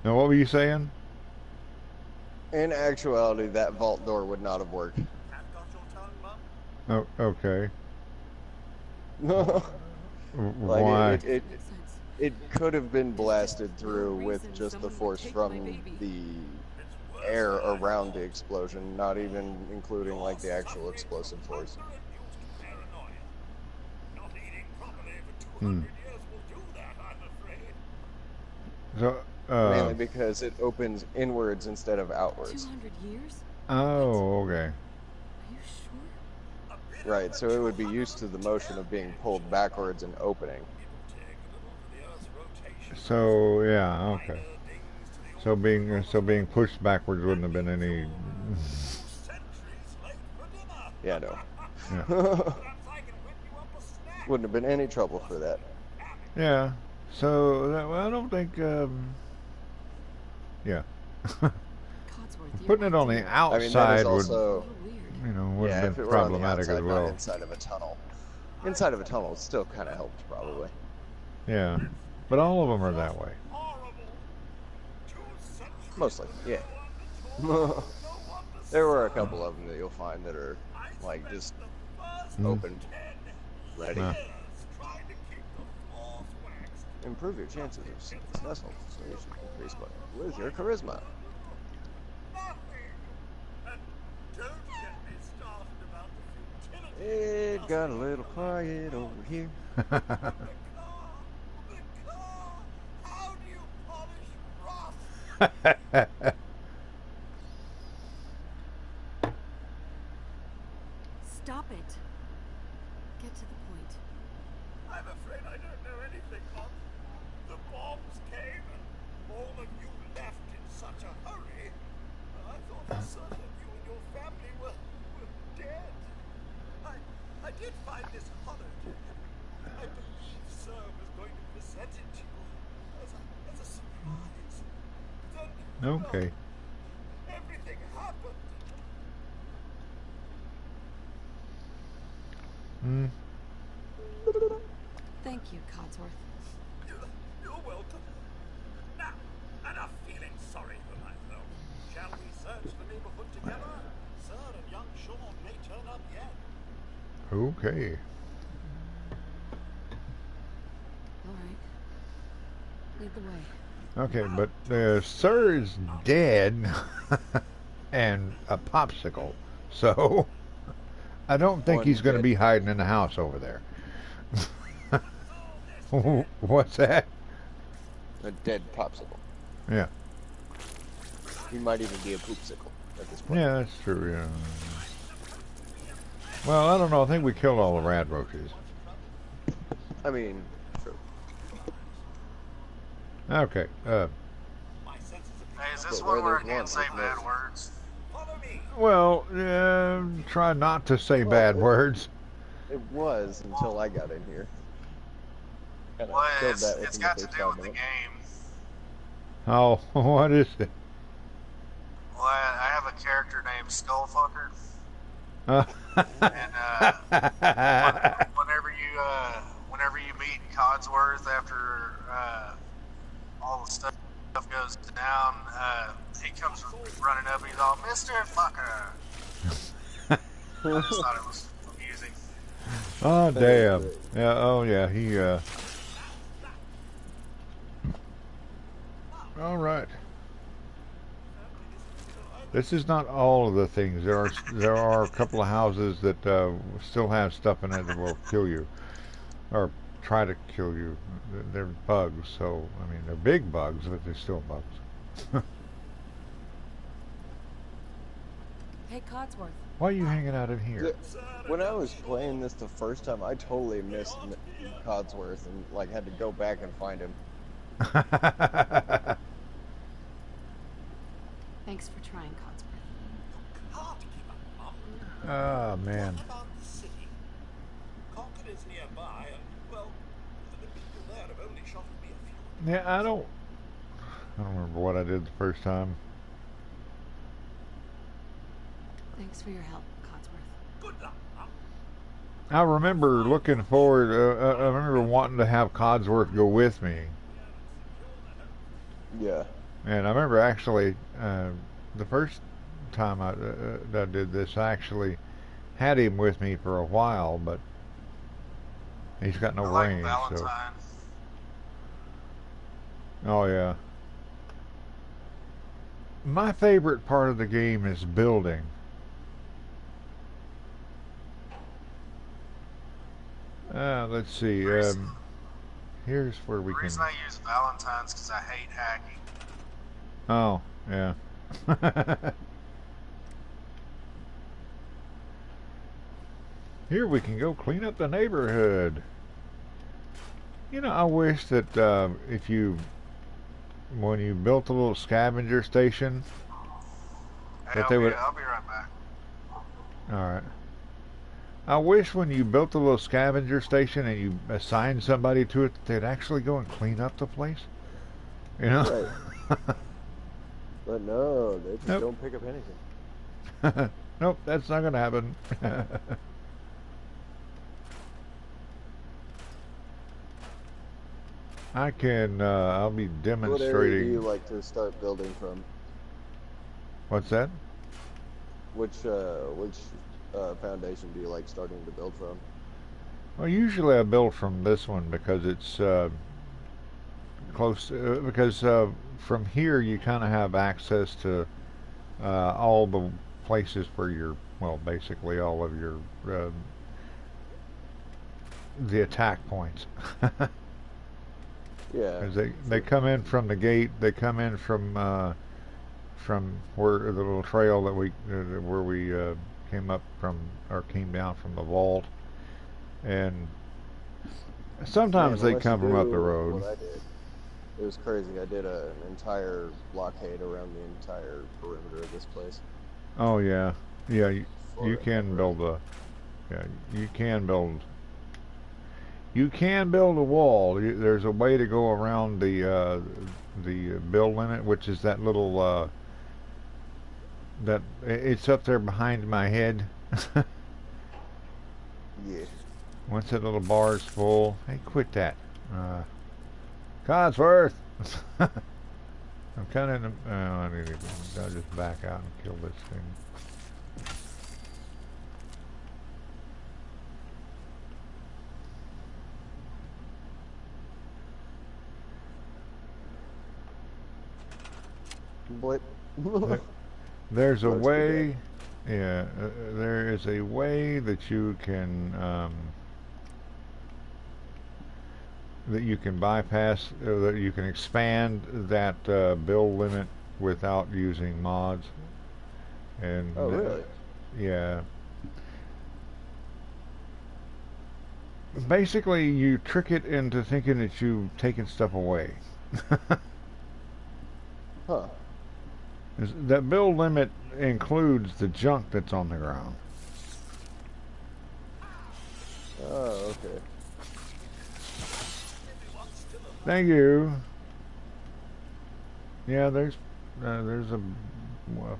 Now, what were you saying? In actuality, that vault door would not have worked. Have got your tongue, Mum? Oh, okay. Like Why? it could have been blasted through with just the force from the air around the explosion, not even including like the actual explosive force. Not eating properly for 200 years will do that, I'm afraid. So, Mainly because it opens inwards instead of outwards. 200 years? oh, okay. Are you sure? Right, so it would be used to the motion of being pulled backwards and opening. So, yeah, okay. So being pushed backwards wouldn't have been any. Yeah, no. Yeah. Wouldn't have been any trouble for that. Yeah. So well, I don't think. Yeah. Codsworth, Putting it on the I mean, that outside is would, also, would yeah, have if been it were on the problematic outside, as not well. inside of a tunnel. Inside of a tunnel still kind of helped, probably. Yeah. But all of them are that way. Mostly, yeah. There were a couple of them that you'll find that are like just open, ready. Improve your chances of successful solution increase with your charisma. It got a little quiet over here. Stop it. Get to the point. I'm afraid I don't know anything, Mom. The bombs came and all of you left in such a hurry. I thought for certain you and your family were dead. I did find this holodeck. I believe Sir was going to present it to you as a surprise. Then, Okay. everything happened. Hmm. Thank you, Codsworth. You're welcome. Now, enough feeling sorry for myself. Shall we search the neighborhood together? Sir and young Sean may turn up yet. Okay. All right. Lead the way. Okay, but Sir is dead and a popsicle, so I don't think he's going to be hiding in the house over there. What's that? A dead popsicle. Yeah. He might even be a poopsicle at this point. Yeah, that's true. Yeah. Well, I don't know. I think we killed all the rad roaches. I mean, true. Okay. Hey, is this one where I can't say bad words? Well, try not to say bad words. It was until I got in here. Well, it's got to do with the game. Oh, what is it? Well, I have a character named Skullfucker. And whenever you meet Codsworth after all the stuff goes down, he comes running up and he's all, Mr. Fucker. I just thought it was amusing. Oh, damn. Yeah, oh, yeah, he, all right. This is not all of the things. There are a couple of houses that still have stuff in it that will kill you, or try to kill you. They're bugs, so I mean they're big bugs, but they're still bugs. Hey, Codsworth. Why are you hanging out in here? When I was playing this the first time, I totally missed Codsworth and like had to go back and find him. Thanks for trying, Codsworth. Oh, man. Yeah, I don't remember what I did the first time. Thanks for your help, Codsworth. I remember looking forward, I remember wanting to have Codsworth go with me. Yeah. And I remember actually, the first time I did this, I actually had him with me for a while, but he's got no range. So. Oh yeah. My favorite part of the game is building. Let's see. Here's where we can. The reason I use Valentine's because I hate hacking. Oh, yeah. Here we can go clean up the neighborhood. You know, I wish that when you built a little scavenger station, hey, that they would. I'll be right back. All right. I wish when you built a little scavenger station and you assigned somebody to it, that they'd actually go and clean up the place. You know? Right. But no, they just don't pick up anything. Nope, that's not going to happen. I can, I'll be demonstrating. What area do you like to start building from? What's that? Which foundation do you like starting to build from? Well, usually I build from this one because it's close. Because from here you kind of have access to all the places where you're. Well, basically all of your the attack points. Yeah. Because they come in from the gate. They come in from where the little trail that we where we came up from or came down from the vault, and sometimes Man, they unless you come from up the do road. what I did. It was crazy. I did an entire blockade around the entire perimeter of this place. Oh yeah, yeah. You can Forever. build a yeah. You can build a wall. There's a way to go around the build limit, which is that little that it's up there behind my head. Yeah. Once that little bar is full, hey, quit that. Codsworth! I'm kind of in the... I need to I'll just back out and kill this thing. Blip. There's a Looks good. way... Yeah, there is a way that you can... that you can bypass, that you can expand that build limit without using mods. And Oh, really? yeah. Basically, you trick it into thinking that you've taken stuff away. Huh. That build limit includes the junk that's on the ground. Oh, okay. Thank you. Yeah, there's a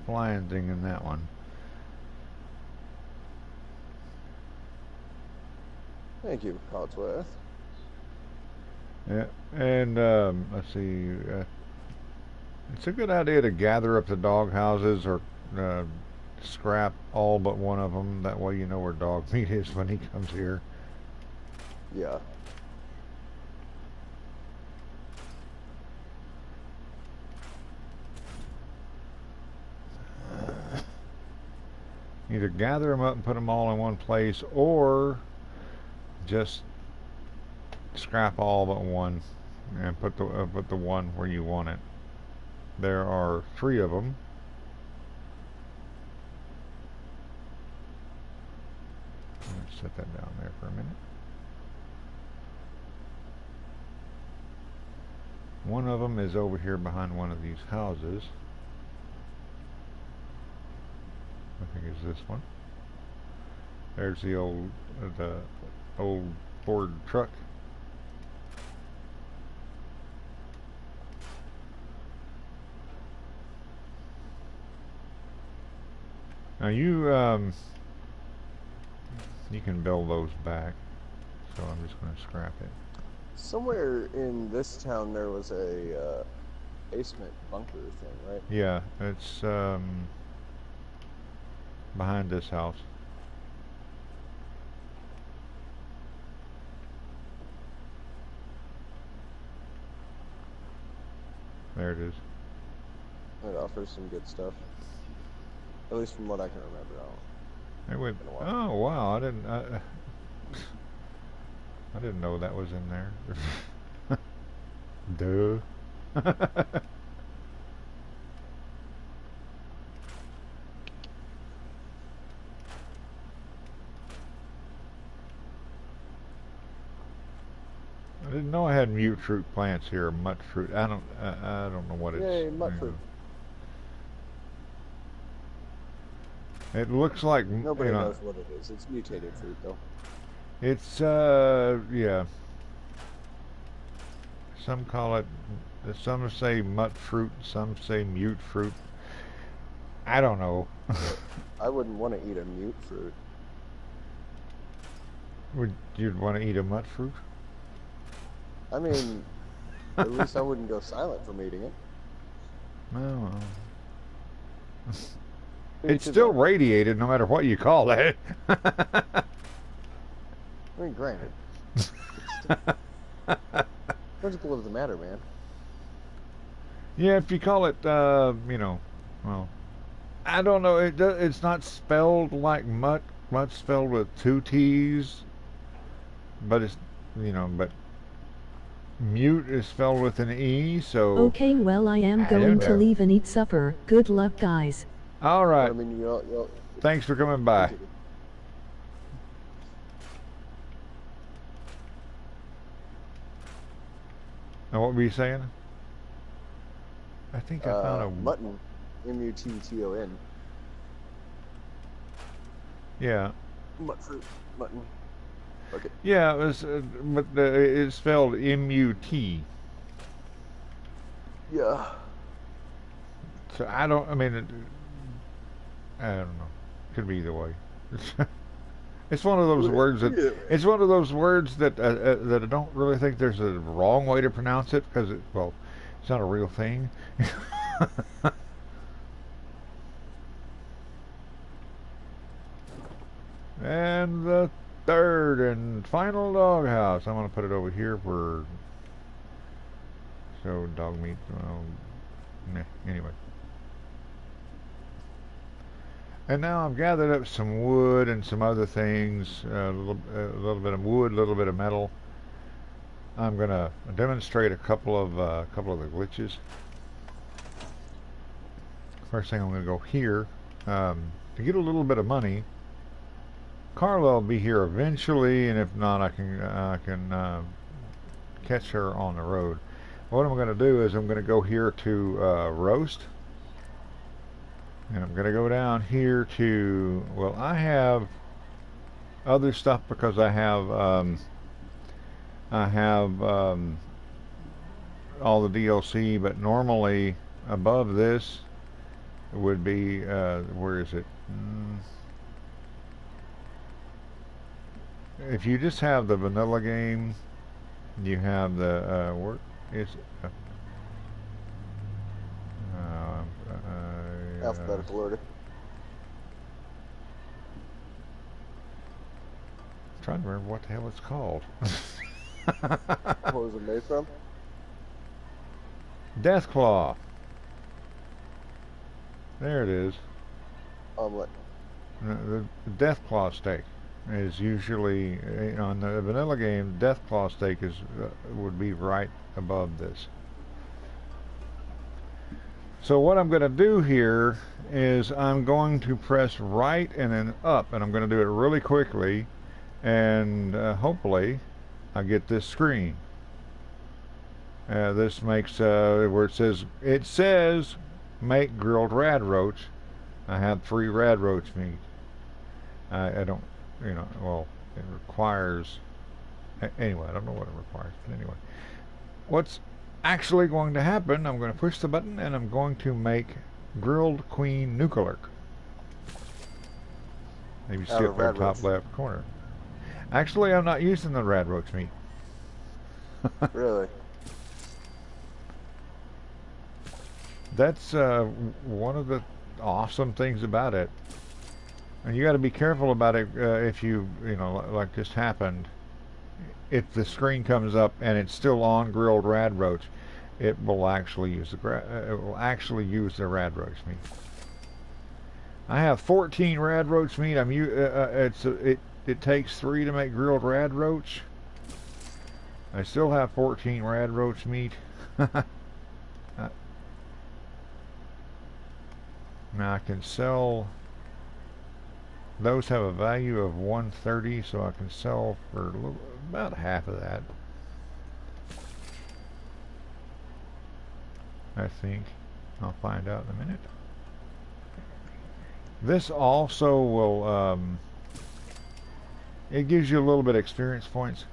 flying thing in that one. Thank you, Codsworth. Yeah, and let's see. It's a good idea to gather up the dog houses or scrap all but one of them. That way you know where dog meat is when he comes here. Yeah. Either gather them up and put them all in one place, or just scrap all but one and put the one where you want it. There are 3 of them. Let's set that down there for a minute. One of them is over here behind one of these houses. I think it's this one. There's the old Ford truck. Now you can build those back, so I'm just going to scrap it. Somewhere in this town there was a basement bunker thing, right? Yeah, it's behind this house. There it is. It offers some good stuff. At least from what I can remember. Hey, wait. Oh wow! I didn't know that was in there. Duh. I didn't know I had mute fruit plants here. Mut fruit. I don't know what it's. Yay, mut fruit. It looks like Nobody knows what it is. It's mutated fruit, though. It's yeah. Some call it. Some say mut fruit. Some say mute fruit. I don't know. I wouldn't want to eat a mute fruit. Would you'd want to eat a mut fruit? I mean, at least I wouldn't go silent from eating it. No. It's still radiated no matter what you call it. I mean, granted. Principle of the matter, man. Yeah, if you call it, you know, well, I don't know. It's not spelled like mutt. Mutt's spelled with 2 T's, but it's, you know, but mute is spelled with an E, so... Okay, well, I am going to leave and eat supper. Good luck, guys. All right. I mean, Thanks for coming by. Now, what were you saying? I think I found a... Mutton. M-U-T-T-O-N. Yeah. Mutton. Okay. Yeah, it was, but it's spelled M-U-T. Yeah. So I don't know. Could be either way. It's one of those words that it's one of those words that that I don't really think there's a wrong way to pronounce it because it's not a real thing. And the third and final doghouse. I'm gonna put it over here for so dog meat. Anyway. And now I've gathered up some wood and some other things, a little bit of wood, a little bit of metal. I'm gonna demonstrate a couple of the glitches. First thing, I'm gonna go here to get a little bit of money. Carla will be here eventually, and if not, I can catch her on the road. What I'm gonna do is I'm gonna go here to roast. And I'm going to go down here to, well, I have other stuff because I have all the DLC, but normally above this would be, where is it? If you just have the vanilla game, you have the, where is it? Alphabetical order. I'm trying to remember what the hell it's called. What was it made from? Deathclaw. There it is. Omelet. The Deathclaw steak is usually on the vanilla game. Deathclaw steak is would be right above this. So what I'm going to do here is I'm going to press right and then up, and I'm going to do it really quickly, and hopefully I get this screen. This makes where it says make grilled rad roach. I have 3 rad roach meat. I don't, well, it requires, anyway, I don't know what it requires, but anyway. What's actually going to happen, I'm going to push the button and I'm going to make grilled queen nuclear. Maybe see it in the top left corner. Actually, I'm not using the rad roach meat. Really? That's one of the awesome things about it. And you got to be careful about it if you like just happened. If the screen comes up and it's still on grilled rad roach, it will actually use the rad roach meat. I have 14 rad roach meat. It takes 3 to make grilled rad roach. I still have 14 rad roach meat. Now I can sell. Those have a value of 130, so I can sell for about half of that. I think. I'll find out in a minute. This also will, it gives you a little bit of experience points.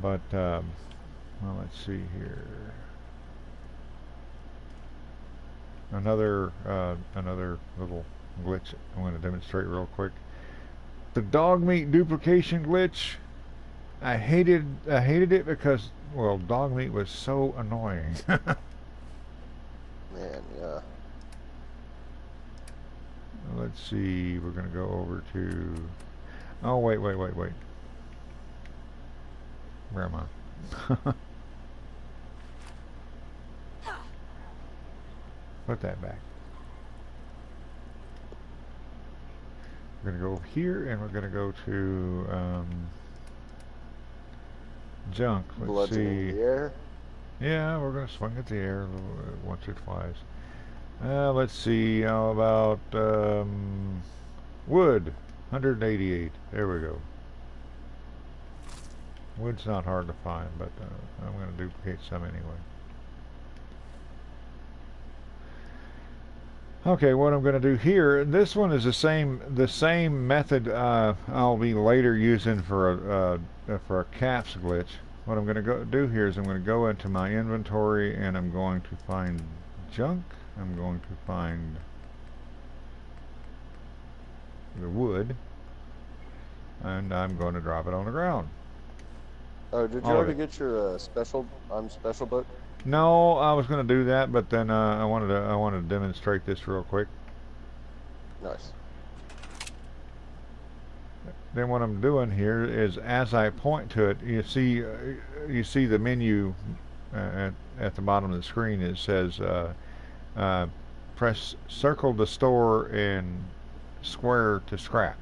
But, well, let's see here. Another little glitch I'm going to demonstrate real quick. The dog meat duplication glitch. I hated it because, well, dog meat was so annoying. Man, yeah. Let's see, we're going to go over to... Oh, wait. Where am I? Put that back. We're going to go over here, and we're going to go to junk. Let's Bludgeoning see. the air. Yeah, we're going to swing at the air once or twice. Let's see, how about wood, 188. There we go. Wood's not hard to find, but I'm going to duplicate some anyway. Okay, what I'm going to do here, this one is the same method I'll be later using for a caps glitch. What I'm going to do here is I'm going to go into my inventory and I'm going to find junk. I'm going to find the wood, and I'm going to drop it on the ground. Oh, did you already get your special book? No, I was going to do that, but then I wanted to demonstrate this real quick. Nice. Then what I'm doing here is, as I point to it, you see the menu at the bottom of the screen. It says press circle to store and square to scrap.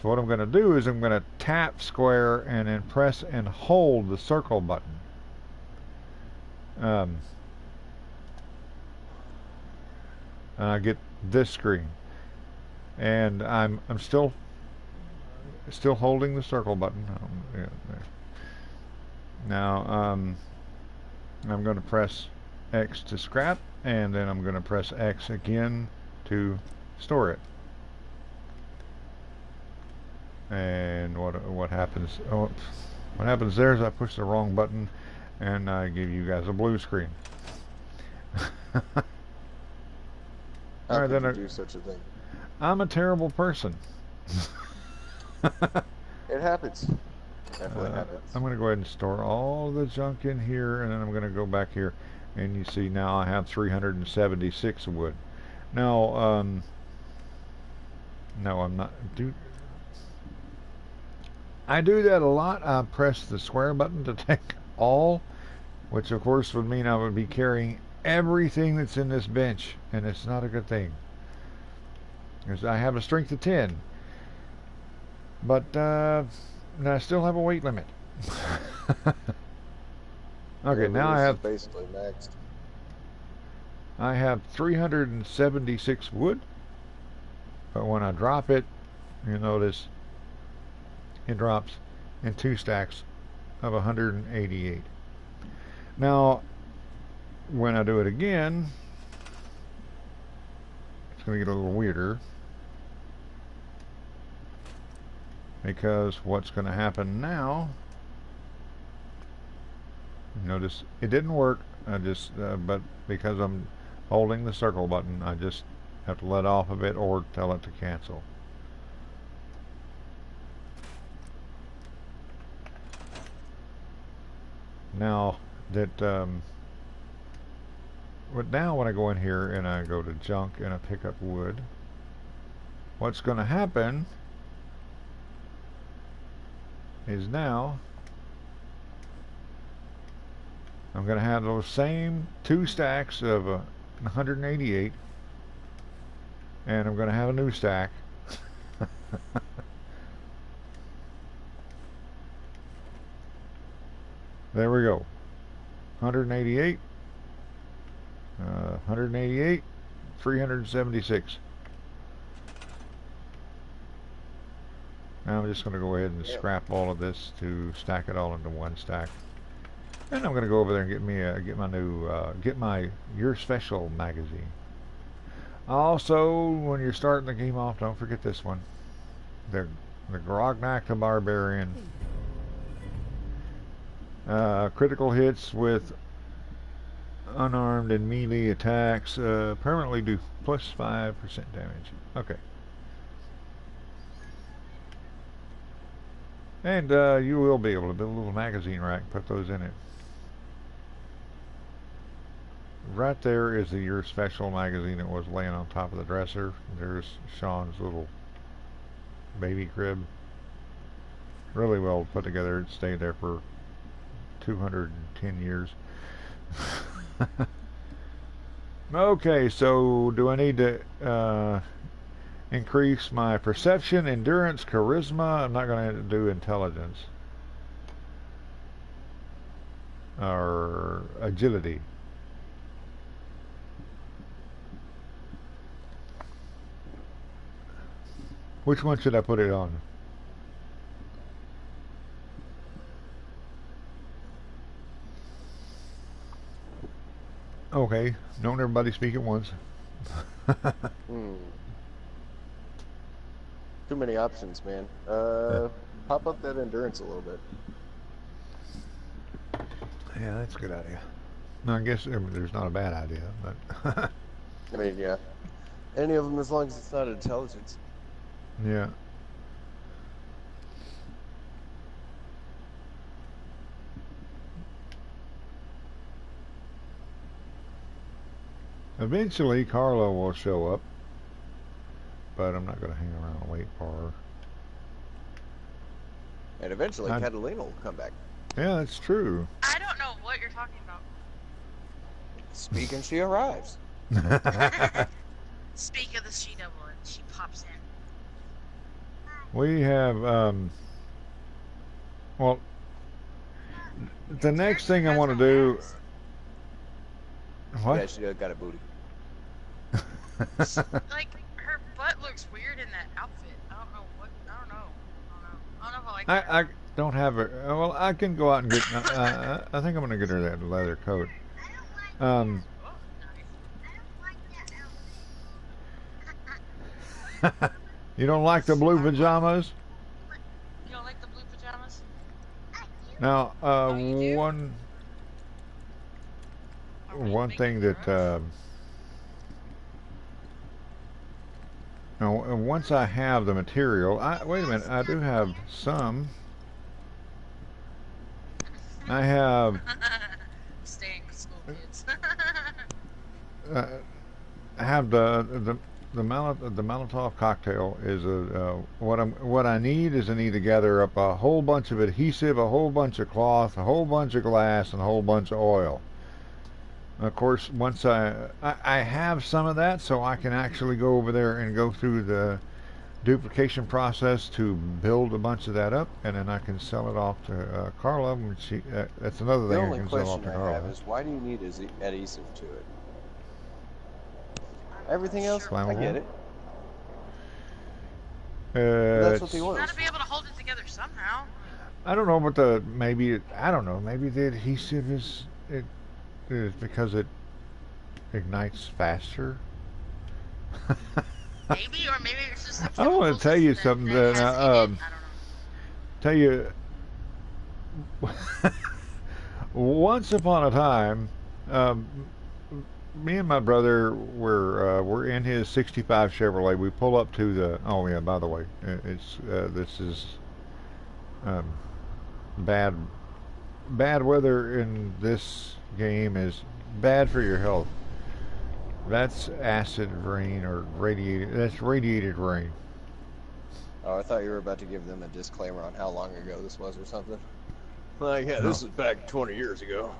So what I'm going to do is I'm going to tap square and then press and hold the circle button. I get this screen, and I'm still holding the circle button. Yeah, there. Now I'm going to press X to scrap, and then I'm going to press X again to store it. And what happens? Oh, what happens there is I push the wrong button, and I give you guys a blue screen. How could you do such a thing? I'm a terrible person. It happens. Definitely happens. I'm going to go ahead and store all the junk in here, and then I'm going to go back here, and you see now I have 376 wood. Now, no, I'm not. I do that a lot. I press the square button to take all, which of course would mean I would be carrying everything that's in this bench, and it's not a good thing. Because I have a strength of 10, but I still have a weight limit. Okay, now I have basically maxed. I have 376 wood, but when I drop it, you notice it drops in 2 stacks of 188. Now, when I do it again, it's going to get a little weirder, because what's going to happen now, notice it didn't work. I just but because I'm holding the circle button, I just have to let off of it or tell it to cancel. Now that but now when I go in here and I go to junk and I pick up wood, what's going to happen is now I'm going to have those same 2 stacks of 188, and I'm going to have a new stack. There we go. 188, 188, 376. Now I'm just going to go ahead and scrap all of this to stack it all into 1 stack. And I'm going to go over there and get me get my Your Special magazine. Also, when you're starting the game off, don't forget this one. The Grognak the Barbarian. Critical hits with unarmed and melee attacks permanently do plus 5% damage. Okay. And you will be able to build a little magazine rack and put those in it. Right there is your special magazine that was laying on top of the dresser. There's Sean's little baby crib. Really well put together. It stayed there for 210 years. Okay, so do I need to increase my perception, endurance, charisma? I'm not going to do intelligence or agility. Which one should I put it on? Okay, don't everybody speak at once. Too many options, man. Pop up that endurance a little bit. Yeah, that's a good idea. No, I guess there's not a bad idea, but I mean, yeah. Any of them as long as it's not intelligence. yeah. Eventually, Carla will show up, but I'm not going to hang around and wait for her. And eventually, Catalina will come back. Yeah, that's true. I don't know what you're talking about. Speak and she arrives. Speak of the she-devil and she pops in. We have, well, the next thing I want to do... What? Yeah, she got a booty. Like, her butt looks weird in that outfit. I don't know what, I don't know if I like that. I don't have her. Well, I can go out and get. I think I'm gonna get her that leather coat. You don't like the blue pajamas? You don't like the blue pajamas? Now, one thing that now, once I have the material, wait a minute, I do have some. I have. Staying school kids. I have the Molotov cocktail is what I need is I need to gather up a whole bunch of adhesive, a whole bunch of cloth, a whole bunch of glass, and a whole bunch of oil. And of course, once I have some of that, so I can actually go over there and go through the duplication process to build a bunch of that up, and then I can sell it off to Carla. When that's another thing I can sell off to Carla. The only question I have is, why do you need adhesive to it? Everything else, I get it. That's what they want. Got to be able to hold it together somehow. I don't know, but maybe the adhesive is because it ignites faster. Maybe, or maybe it's just. I want to tell you something that I don't know. Tell you. Once upon a time, me and my brother we're in his '65 Chevrolet. We pull up to the. Oh yeah, by the way, it's this is bad weather in this game is bad for your health. That's acid rain or radiated. That's radiated rain. Oh, I thought you were about to give them a disclaimer on how long ago this was or something. Like, yeah, this is back 20 years ago.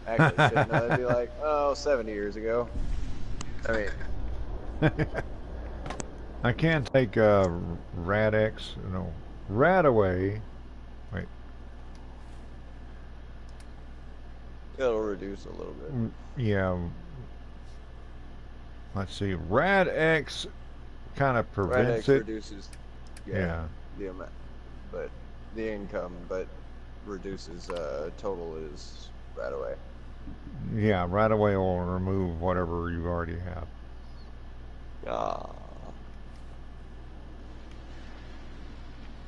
Actually, shit, no, it'd be like, 70 years ago. I mean, I can't take Rad-X, no, Radaway. Wait. It'll reduce a little bit. Yeah. Let's see. Rad-X kind of prevents Rad-X it. Reduces, yeah. The amount, but the income, but reduces total is Radaway. Yeah, Radaway will remove whatever you already have. Ah.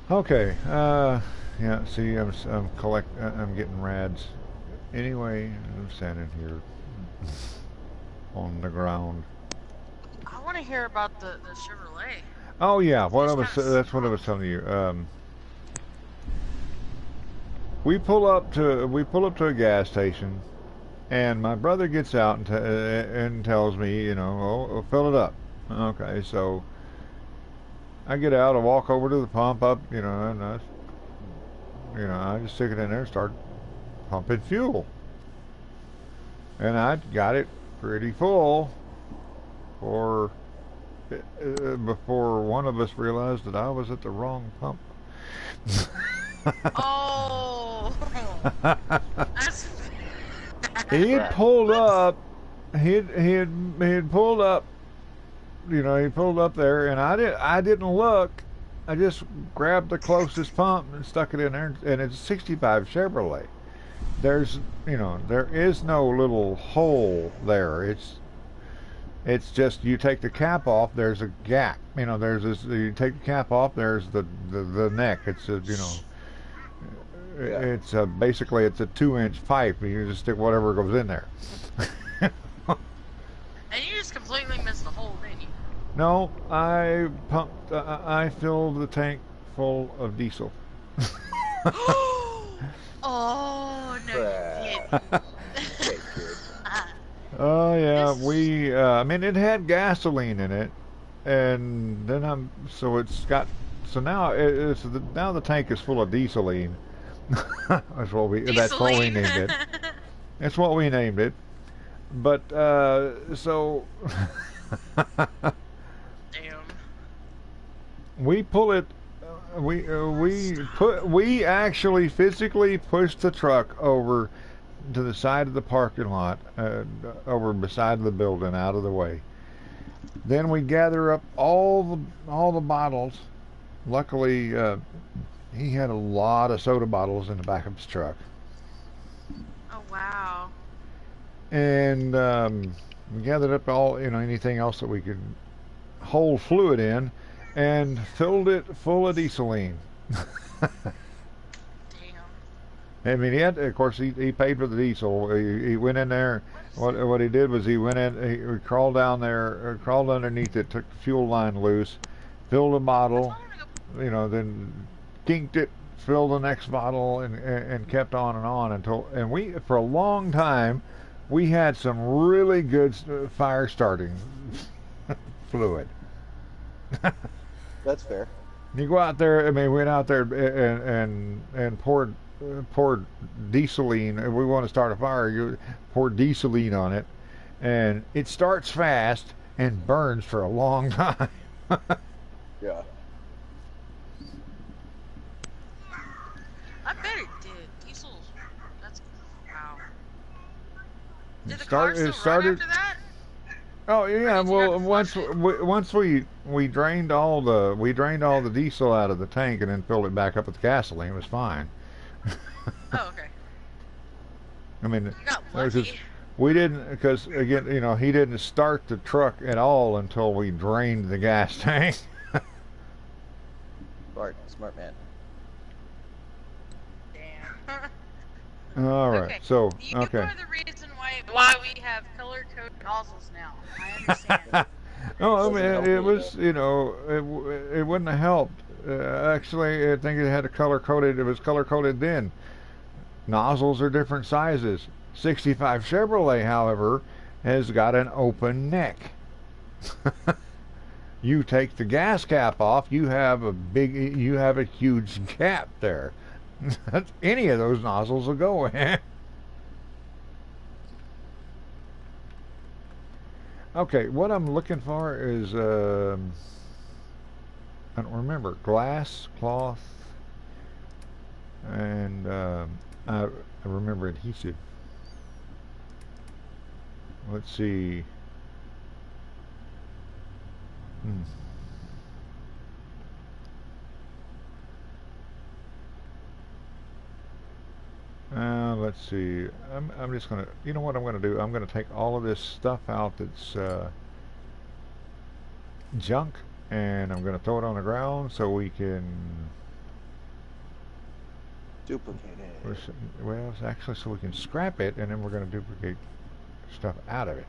Okay. Yeah. See, I'm getting rads. Anyway, I'm standing here on the ground. I want to hear about the Chevrolet. Oh yeah, It's kinda that's what I was telling you. We pull up to a gas station, and my brother gets out and tells me, you know, oh, fill it up. Okay, so I get out, I walk over to the pump up, you know, and I just stick it in there and start pumping fuel. And I got it pretty full for before one of us realized that I was at the wrong pump. Oh, that's He had pulled up. He had pulled up. You know, he pulled up there, and I didn't look. I just grabbed the closest pump and stuck it in there, and it's a '65 Chevrolet. There's, there is no little hole there. It's just you take the cap off. There's a gap. There's this. You take the cap off. There's the neck. It's Yeah. it's basically it's a 2-inch pipe. You just stick whatever goes in there. and you just completely missed the hole, didn't you? No, I pumped. I filled the tank full of diesel. Oh no, you didn't. Okay, kid. Oh yeah, we. I mean, it had gasoline in it, and then now now the tank is full of dieseline. That's what we Dieseline. named it. That's what we named it. But so Damn. we pull it. We actually physically pushed the truck over to the side of the parking lot, over beside the building, out of the way. Then we gather up all the bottles. Luckily, he had a lot of soda bottles in the back of his truck, Oh wow. and we gathered up all anything else that we could hold fluid in, and filled it full of dieseline. Damn. I mean, of course, he paid for the diesel. He went in there. What he did was he went in. He crawled down there, crawled underneath it, took the fuel line loose, filled a bottle, then kinked it, filled the next bottle, and kept on and we for a long time we had some really good fire starting fluid. That's fair. You go out there. I mean, we went out there and poured dieseline. If we want to start a fire, you pour dieseline on it, and it starts fast and burns for a long time. Yeah. I bet it did. Diesel. That's wow. Did It the car still run after that? Oh yeah, did you well have to flush once we drained all the diesel out of the tank and then filled it back up with gasoline, it was fine. Oh okay. I mean, You got it was lucky. just, we didn't, because again, he didn't start the truck at all until we drained the gas tank. Smart man. Damn. All right, Okay. so You okay. are the reason why we have color-coded nozzles now. I understand. No, I Doesn't help mean, it me, was, it wouldn't have helped. Actually, I think it had a color coded. It was color coded then. Nozzles are different sizes. '65 Chevrolet, however, has got an open neck. You take the gas cap off, you have a huge gap there. Any of those nozzles will go in. Okay, what I'm looking for is I don't remember, glass, cloth, and I remember adhesive. Let's see. Let's see. I'm just gonna. You know what I'm gonna do? I'm gonna take all of this stuff out that's junk, and I'm gonna throw it on the ground so we can. Duplicate it. Well, it's actually, so we can scrap it, and then we're gonna duplicate stuff out of it.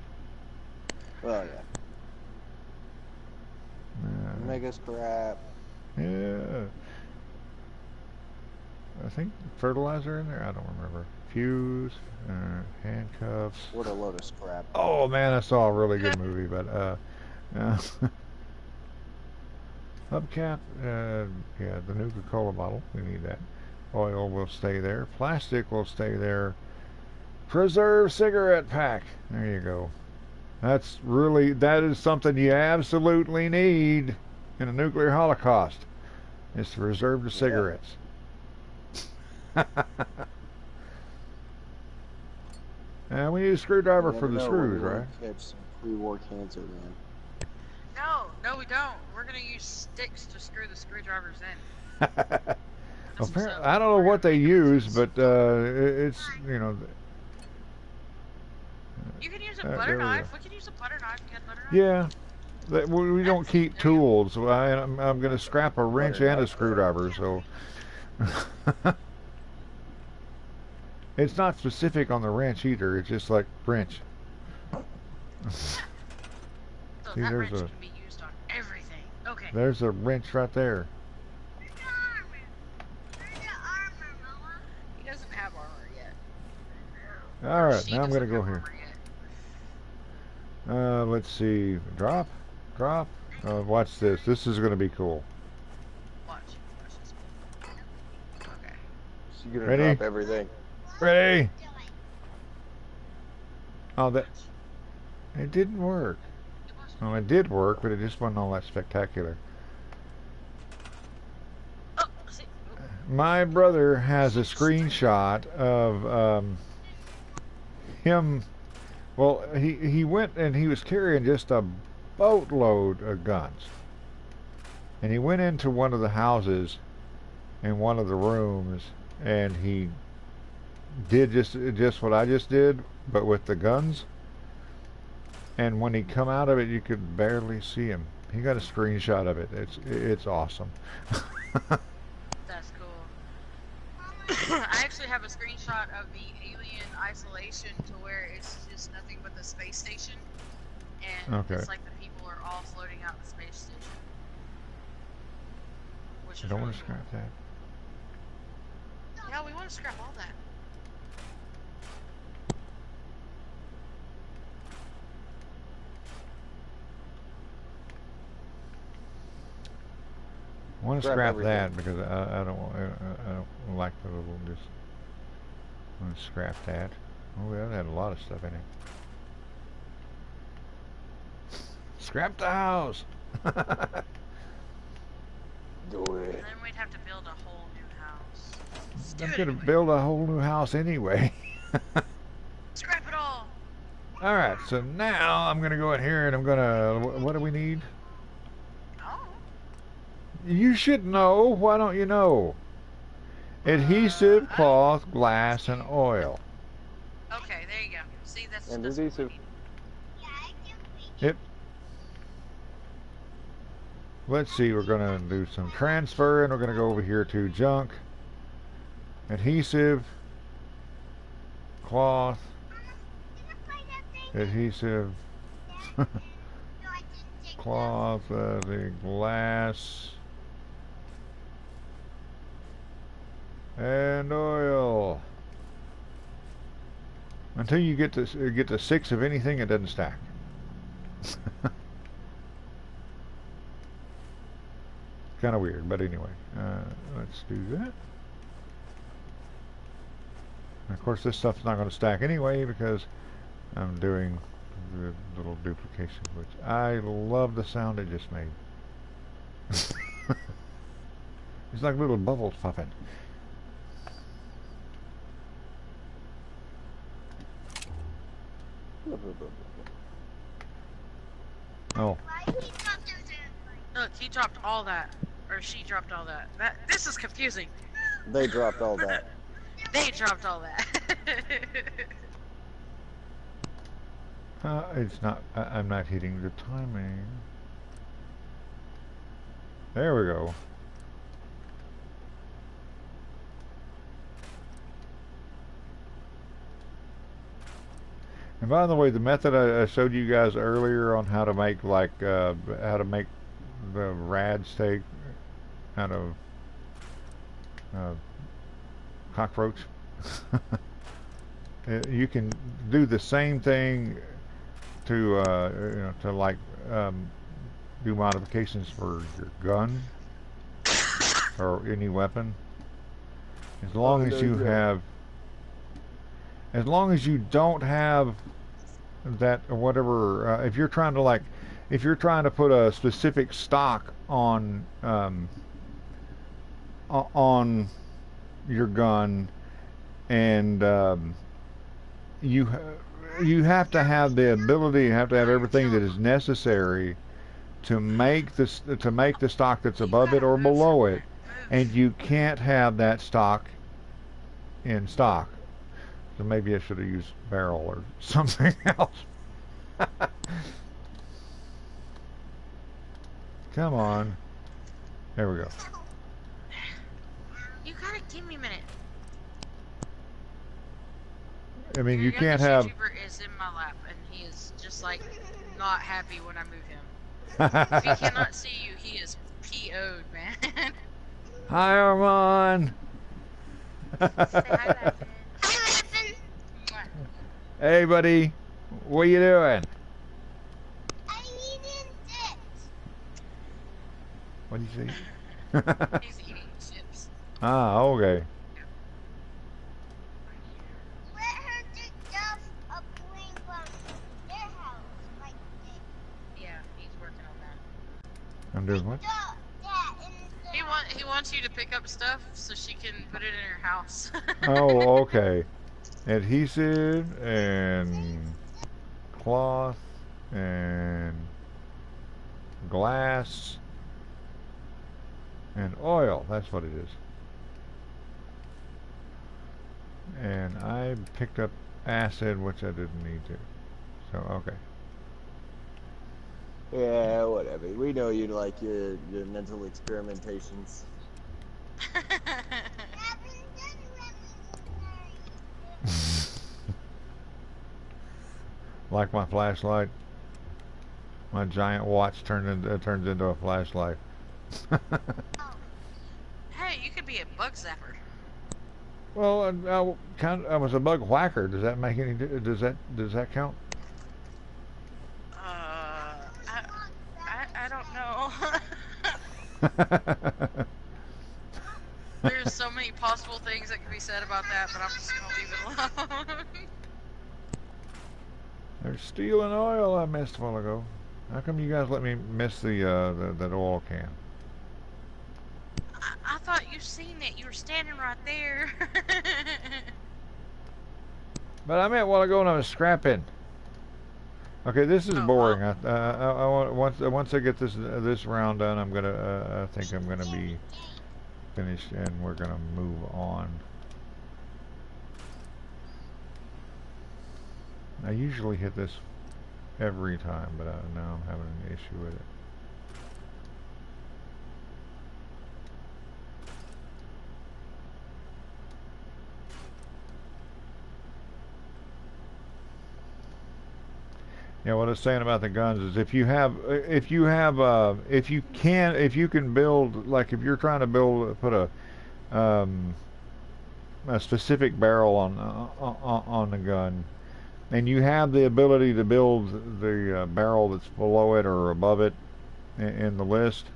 Well, yeah. Mega scrap. Yeah. I think fertilizer in there. I don't remember. Fuse, handcuffs. What a load of scrap. Oh man, I saw a really good movie, but hubcap. Yeah, the Nuka-Cola bottle. We need that. Oil will stay there. Plastic will stay there. Preserve cigarette pack. There you go. That is something you absolutely need in a nuclear holocaust. Is to preserve the cigarettes. And we need a screwdriver for the screws, right? Catch some pre-war cancer, man. No, we don't. We're gonna use sticks to screw the screwdrivers in. Apparently, I don't know what they use, but it's, you know. You can use a butter knife. We can use a butter knife. You got a butter knife? Yeah. We don't keep tools. I'm going to scrap a wrench and a screwdriver, so. It's not specific on the wrench either. It's just like wrench. So See, that there's wrench can be used on everything. Okay. There's a wrench right there. He doesn't have armor yet. All right, now I'm going to go here. Let's see. Drop. Watch this. This is going to be cool. Watch this. Okay. So you're gonna Ready? drop everything. Ready? Oh, it didn't work. Well, it did work, but it just wasn't all that spectacular. My brother has a screenshot of him. Well, he went and he was carrying just a boatload of guns. And he went into one of the houses in one of the rooms, and he did just what I just did, but with the guns. And when he come out of it, you could barely see him. He got a screenshot of it. It's awesome. That's cool. I actually have a screenshot of the alien isolation to where it's just nothing but the space station, and it's like the people are all floating out in the space station. Which I don't want to scrap that. Yeah, we want to scrap all that. I want to scrap that because I don't like the little just. I want to scrap that. Oh, that had a lot of stuff in it. Scrap the house. Do it. And then we'd have to build a whole new house. I'm gonna build a whole new house anyway. Scrap it all. All right, so now I'm gonna go in here and I'm gonna. What do we need? You should know. Why don't you know? Adhesive, cloth, glass, and oil. Okay, there you go. See, that's and adhesive. Yep. Let's see. We're gonna do some transfer, and we're gonna go over here to junk, adhesive, cloth, adhesive, cloth, the glass. And oil. Until you get to 6 of anything, it doesn't stack. Kind of weird, but anyway, let's do that. And of course, this stuff's not going to stack anyway because I'm doing the little duplication, which I love the sound it just made. It's like little bubbles popping. Oh. Look, he dropped all that. Or she dropped all that. This is confusing. They dropped all that. They dropped all that. It's not, I'm not hitting the timing. There we go. And by the way, the method I showed you guys earlier on how to make how to make the rad steak out of cockroach. You can do the same thing to to like do modifications for your gun or any weapon, as long as you have, as long as you don't have that or whatever. If you're trying to if you're trying to put a specific stock on your gun, and you you have to have the ability, you have to have everything that is necessary to make the stock that's above it or below it, and you can't have that stock in stock. So maybe I should have used barrel or something else. Come on. There we go. You gotta give me a minute. I mean, Your you can't have. YouTuber is in my lap, and he is just like not happy when I move him. If he cannot see you, he is PO'd, man. Hi, Armand. Say hi, Laughing. Hi, Laughing. Hey, buddy. What are you doing? I'm eating chips. What did you say? He's eating chips. Ah, okay. Let her take stuff a plane from their house, like this. Yeah, he's working on that. I'm doing what? He wants you to pick up stuff so she can put it in her house. Oh, okay. Adhesive and cloth and glass and oil. That's what it is. And I picked up acid, which I didn't need to. So, okay. Yeah, whatever. We know you like your mental experimentations. Like my flashlight. My giant watch turns into a flashlight. Hey, you could be a bug zapper. Well, I was a bug whacker. Does that make any? Does that count? I don't know. There's so many possible things that can be said about that, but I'm just gonna leave it alone. There's steel and oil I missed a while ago. How come you guys let me miss that oil can? I thought you seen it. You were standing right there. But I meant a while ago when I was scrapping. Okay, this is boring. Well. Once I get this round done, I'm gonna I think I'm gonna be finished, and we're gonna move on. I usually hit this every time, but now I'm having an issue with it. Yeah, what I was saying about the guns is if you can build, like if you're trying to put a specific barrel on the gun, and you have the ability to build the barrel that's below it or above it in the list,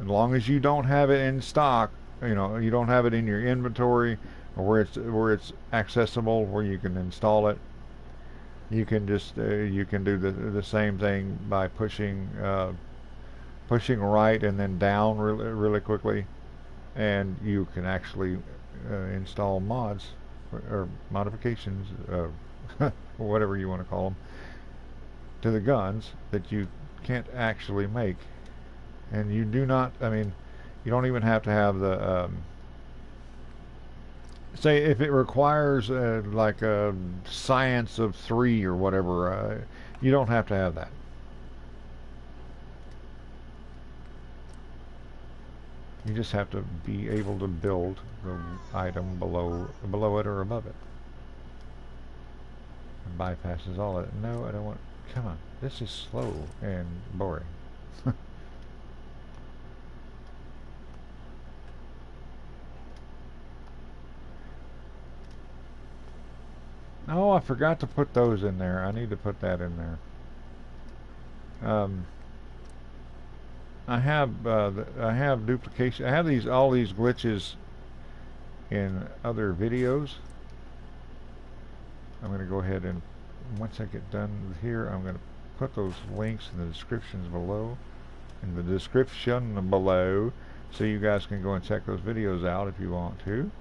as long as you don't have it in stock, you don't have it in your inventory or where it's accessible, where you can install it. You can just you can do the same thing by pushing right and then down really quickly, and you can actually install mods or modifications, whatever you want to call them, to the guns that you can't actually make. And you do not. I mean, you don't even have to have the. Say if it requires like a science of 3 or whatever, you don't have to have that. You just have to be able to build the item below it or above it. bypasses all of it. No, I don't want... Come on. This is slow and boring. Oh, I forgot to put those in there. I need to put that in there. I have duplication. I have all these glitches in other videos. I'm going to go ahead and once I get done with here, I'm going to put those links in the descriptions below. In the description below, so you guys can go and check those videos out if you want to.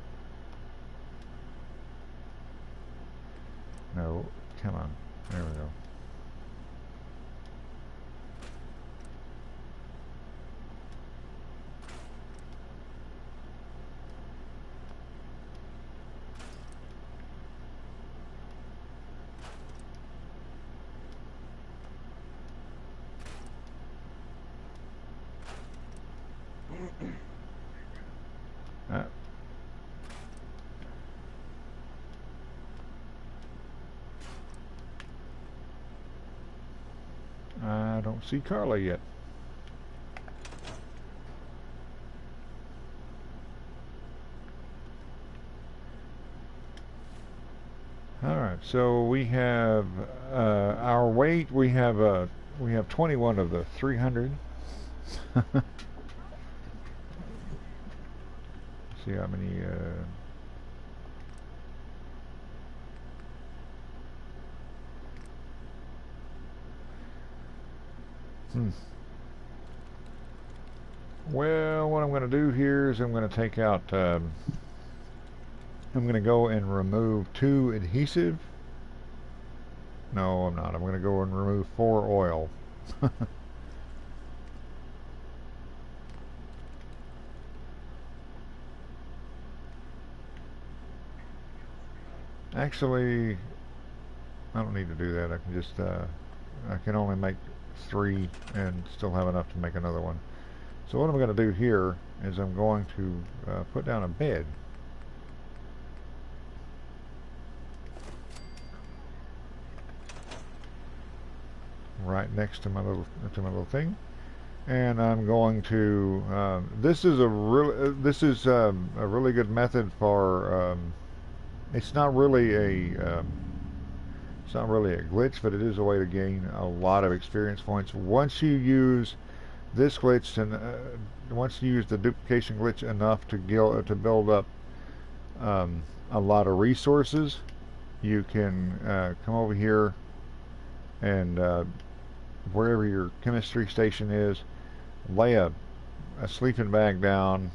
No, come on. There we go. I don't see Carla yet. Alright, so we have our weight, we have 21 of the 300. See how many Well, what I'm going to do here is I'm going to take out I'm going to go and remove 2 adhesive. No, I'm not. I'm going to go and remove 4 oil. Actually, I don't need to do that. I can just I can only make 3 and still have enough to make another one. So what I'm going to do here is I'm going to put down a bed. Right next to my little thing, and I'm going to. This is a really good method for. It's not really a glitch, but it is a way to gain a lot of experience points. Once you use this glitch, and once you use the duplication glitch enough to build up a lot of resources, you can come over here and wherever your chemistry station is, lay a sleeping bag down,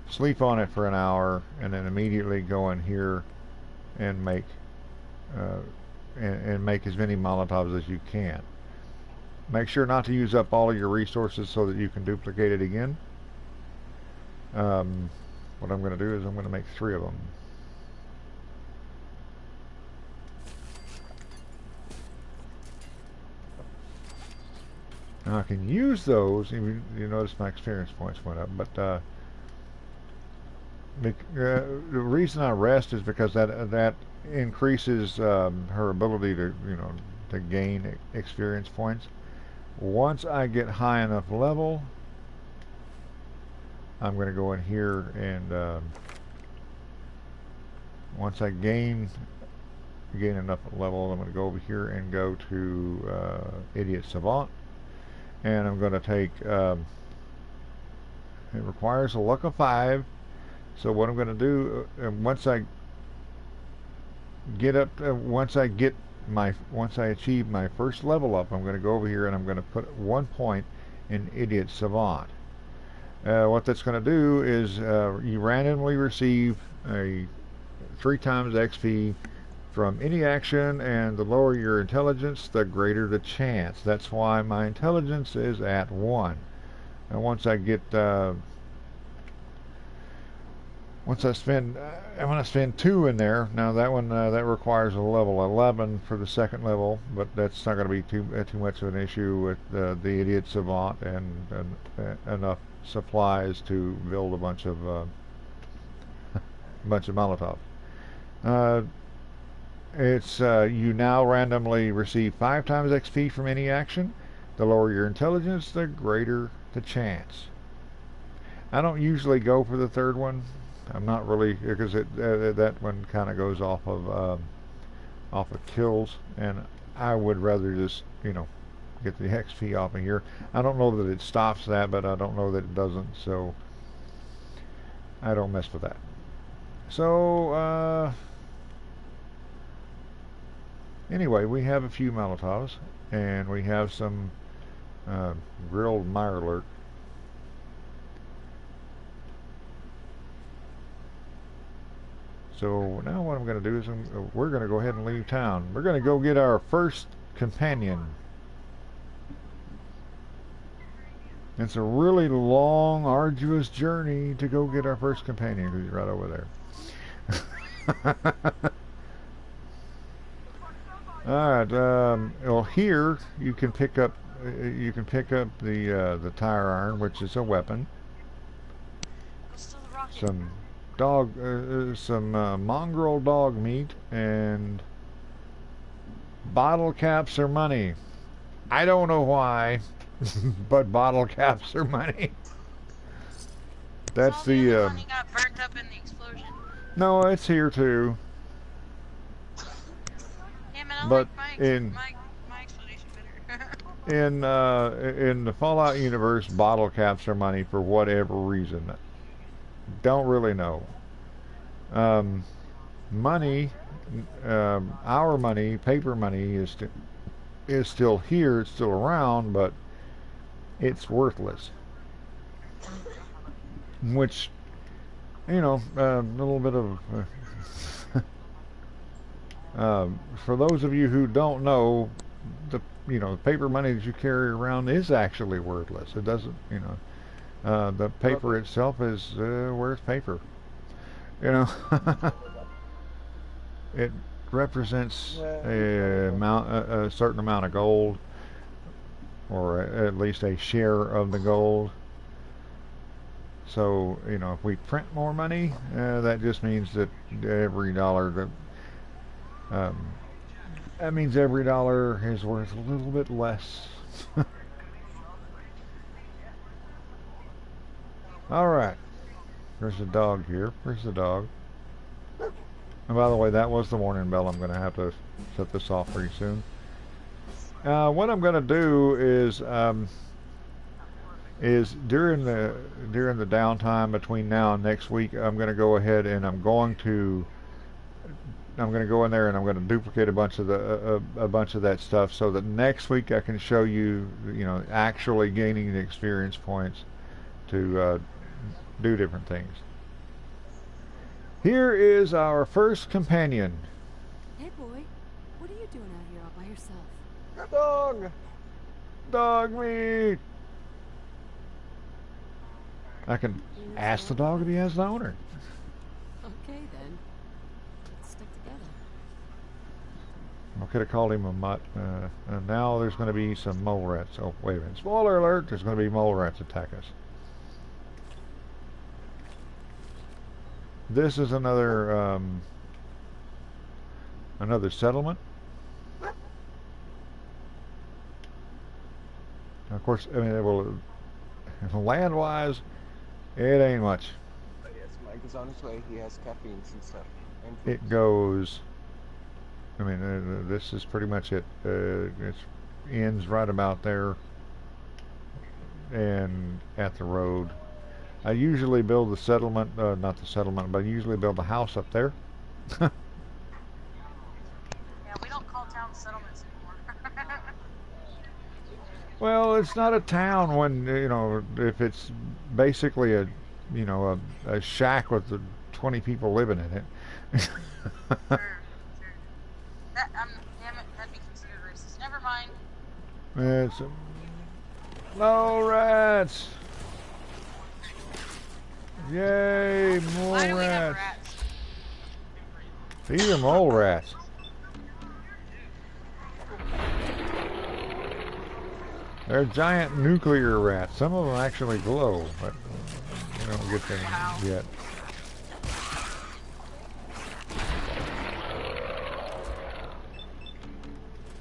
sleep on it for an hour, and then immediately go in here and make make as many Molotovs as you can. Make sure not to use up all of your resources so that you can duplicate it again. What I'm going to do is I'm going to make 3 of them. Now I can use those. You notice my experience points went up, but the reason I rest is because that increases her ability to to gain experience points. Once I get high enough level, I'm going to go in here and once I gain enough level, I'm going to go over here and go to Idiot Savant. And I'm going to take, it requires a luck of 5. So what I'm going to do, once I achieve my first level up, I'm going to go over here and I'm going to put 1 point in Idiot Savant. What that's going to do is you randomly receive a 3 times XP from any action, and the lower your intelligence, the greater the chance. That's why my intelligence is at 1. And once I get, I want to spend 2 in there. Now that one that requires a level 11 for the second level, but that's not going to be too much of an issue with the Idiot Savant and enough supplies to build a bunch of Molotov. It's you now randomly receive 5 times XP from any action. The lower your intelligence, the greater the chance. I don't usually go for the third one. I'm not really, because that one kind of goes off of kills, and I would rather just get the XP off of here. I don't know that it stops that, but I don't know that it doesn't, so I don't mess with that. So anyway, we have a few Molotovs, and we have some grilled Mirelurk. So now what I'm going to do is we're going to go ahead and leave town. We're going to go get our first companion. It's a really long, arduous journey to go get our first companion, who's right over there. All right. Well, here you can pick up the tire iron, which is a weapon. Some mongrel dog meat, and bottle caps are money. I don't know why, but bottle caps are money. That's the one he got burnt up in the explosion. No, it's here too. Yeah, man, I but like my explanation better. in the Fallout universe, bottle caps are money for whatever reason. Don't really know. Money, our money, paper money is still here. It's still around, but it's worthless. Which, a little bit of. For those of you who don't know, the paper money that you carry around is actually worthless. It doesn't, the paper itself is worth paper. It represents a certain amount of gold, or at least a share of the gold. So, if we print more money, that just means that every dollar that means every dollar is worth a little bit less. Alright. There's a dog here. Where's the dog? And by the way, that was the warning bell. I'm going to have to set this off pretty soon. What I'm going to do is during the downtime between now and next week, I'm going to go ahead and I'm going to go in there and I'm going to duplicate a bunch of that stuff, so that next week I can show you, actually gaining the experience points to do different things. Here is our first companion. Hey boy, what are you doing out here all by yourself? Dog! Dog meat! I can ask the dog if he has an owner. Okay then. Let's stick together. I could have called him a mutt. And now there's going to be some mole rats. Oh, wait a minute. Spoiler alert, there's going to be mole rats attack us. This is another settlement. Of course, I mean, land-wise, it ain't much. But yes, Mike is on his way. He has caffeines and stuff. And It goes. I mean, this is pretty much it. It ends right about there, and at the road. I usually build the settlement, not the settlement, but I usually build a house up there. Yeah, we don't call towns settlements anymore. Well, it's not a town when, if it's basically a shack with 20 people living in it. Sure. Damn it, that'd be considered racist. Never mind. It's no rats. Yay, more Why do we have rats. rats? These are mole rats. They're giant nuclear rats. Some of them actually glow, but we don't get them yet.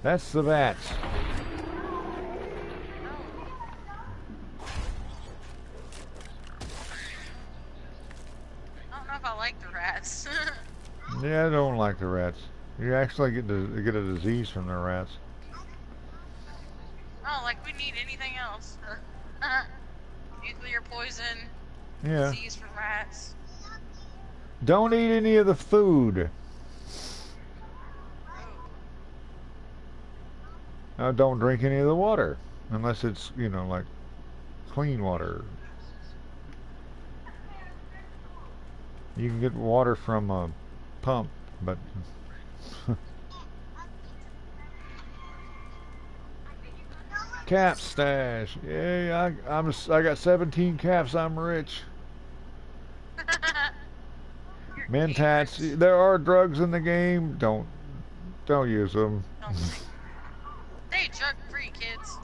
That's the bats. I don't know if I like the rats. Yeah, I don't like the rats. You actually get a disease from the rats. Oh, like we need anything else. Nuclear poison, Yeah. disease from rats. Don't eat any of the food. Don't drink any of the water. Unless it's, you know, like clean water. You can get water from a pump, but cap stash. Yay, I got 17 caps. I'm rich. Mentats. There are drugs in the game. Don't use them. Stay drug free, kids.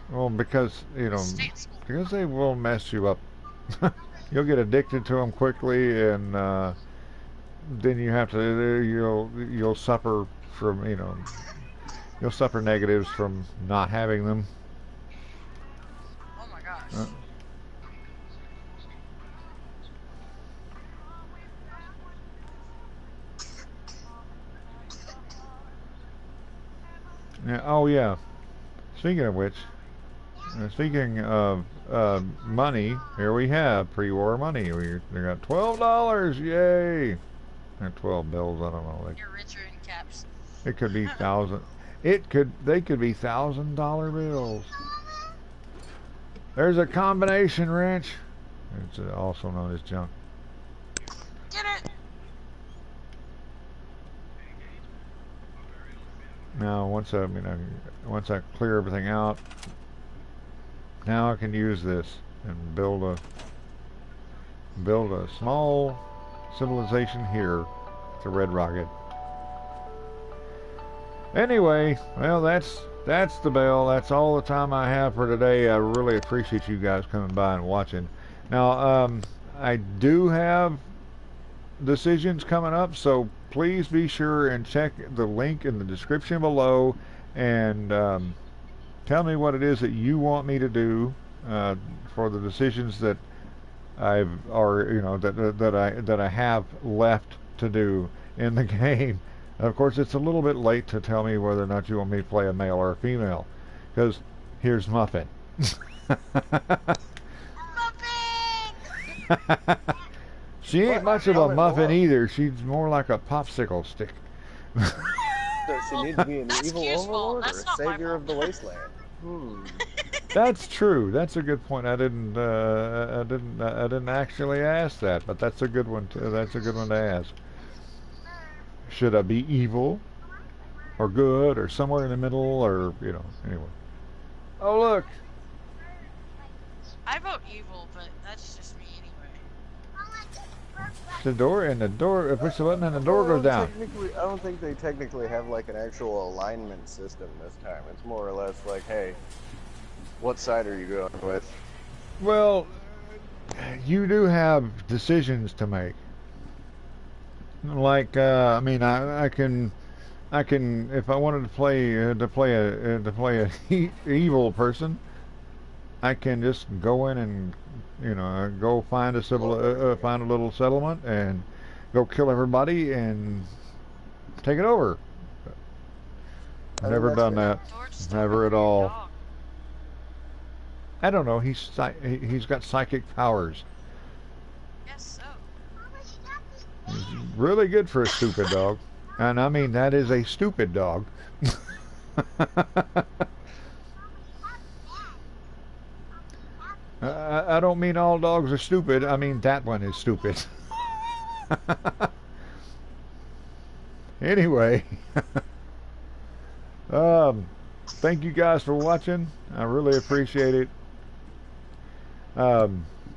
Well, because because they will mess you up. You'll get addicted to them quickly, and then you have to you'll suffer from you'll suffer negatives from not having them. Oh my gosh. Yeah. Oh yeah. Speaking of which, speaking of money, here we have pre-war money. We got $12. Yay! And 12 bills. I don't know. You're richer in caps. It could be thousand. They could be $1,000 bills. There's a combination wrench. It's also known as junk. Get it. Now once I clear everything out, now I can use this and build a small civilization here, the Red Rocket. Anyway, well, that's the bell. That's all the time I have for today. I really appreciate you guys coming by and watching. Now, I do have decisions coming up, so please be sure and check the link in the description below and tell me what it is that you want me to do for the decisions that that I have left to do in the game. Of course, it's a little bit late to tell me whether or not you want me to play a male or a female, because here's Muffin. Muffin! She ain't much of a muffin either. She's more like a popsicle stick. Does she need to be an That's evil useful. overlord or That's a not my savior of the fault. wasteland? That's true. That's a good point. I didn't actually ask that, but that's a good one. That's a good one to ask. Should I be evil, or good, or somewhere in the middle, or anyway. Oh look. I vote evil, but that's just me anyway. The door push the button and the door goes down. I don't think they technically have like an actual alignment system this time. It's more or less like, hey, what side are you going with? Well, you do have decisions to make. Like, I mean, I can, if I wanted to play a evil person, I can just go in and go find a find a little settlement and go kill everybody and take it over. Never done that. Never at all. I don't know. He's got psychic powers. Guess so. He's really good for a stupid dog, and I mean that is a stupid dog. I don't mean all dogs are stupid. I mean that one is stupid. Anyway, thank you guys for watching. I really appreciate it.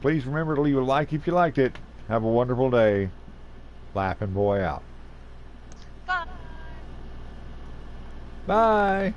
Please remember to leave a like if you liked it. Have a wonderful day. Laughing Boy out. Bye. Bye.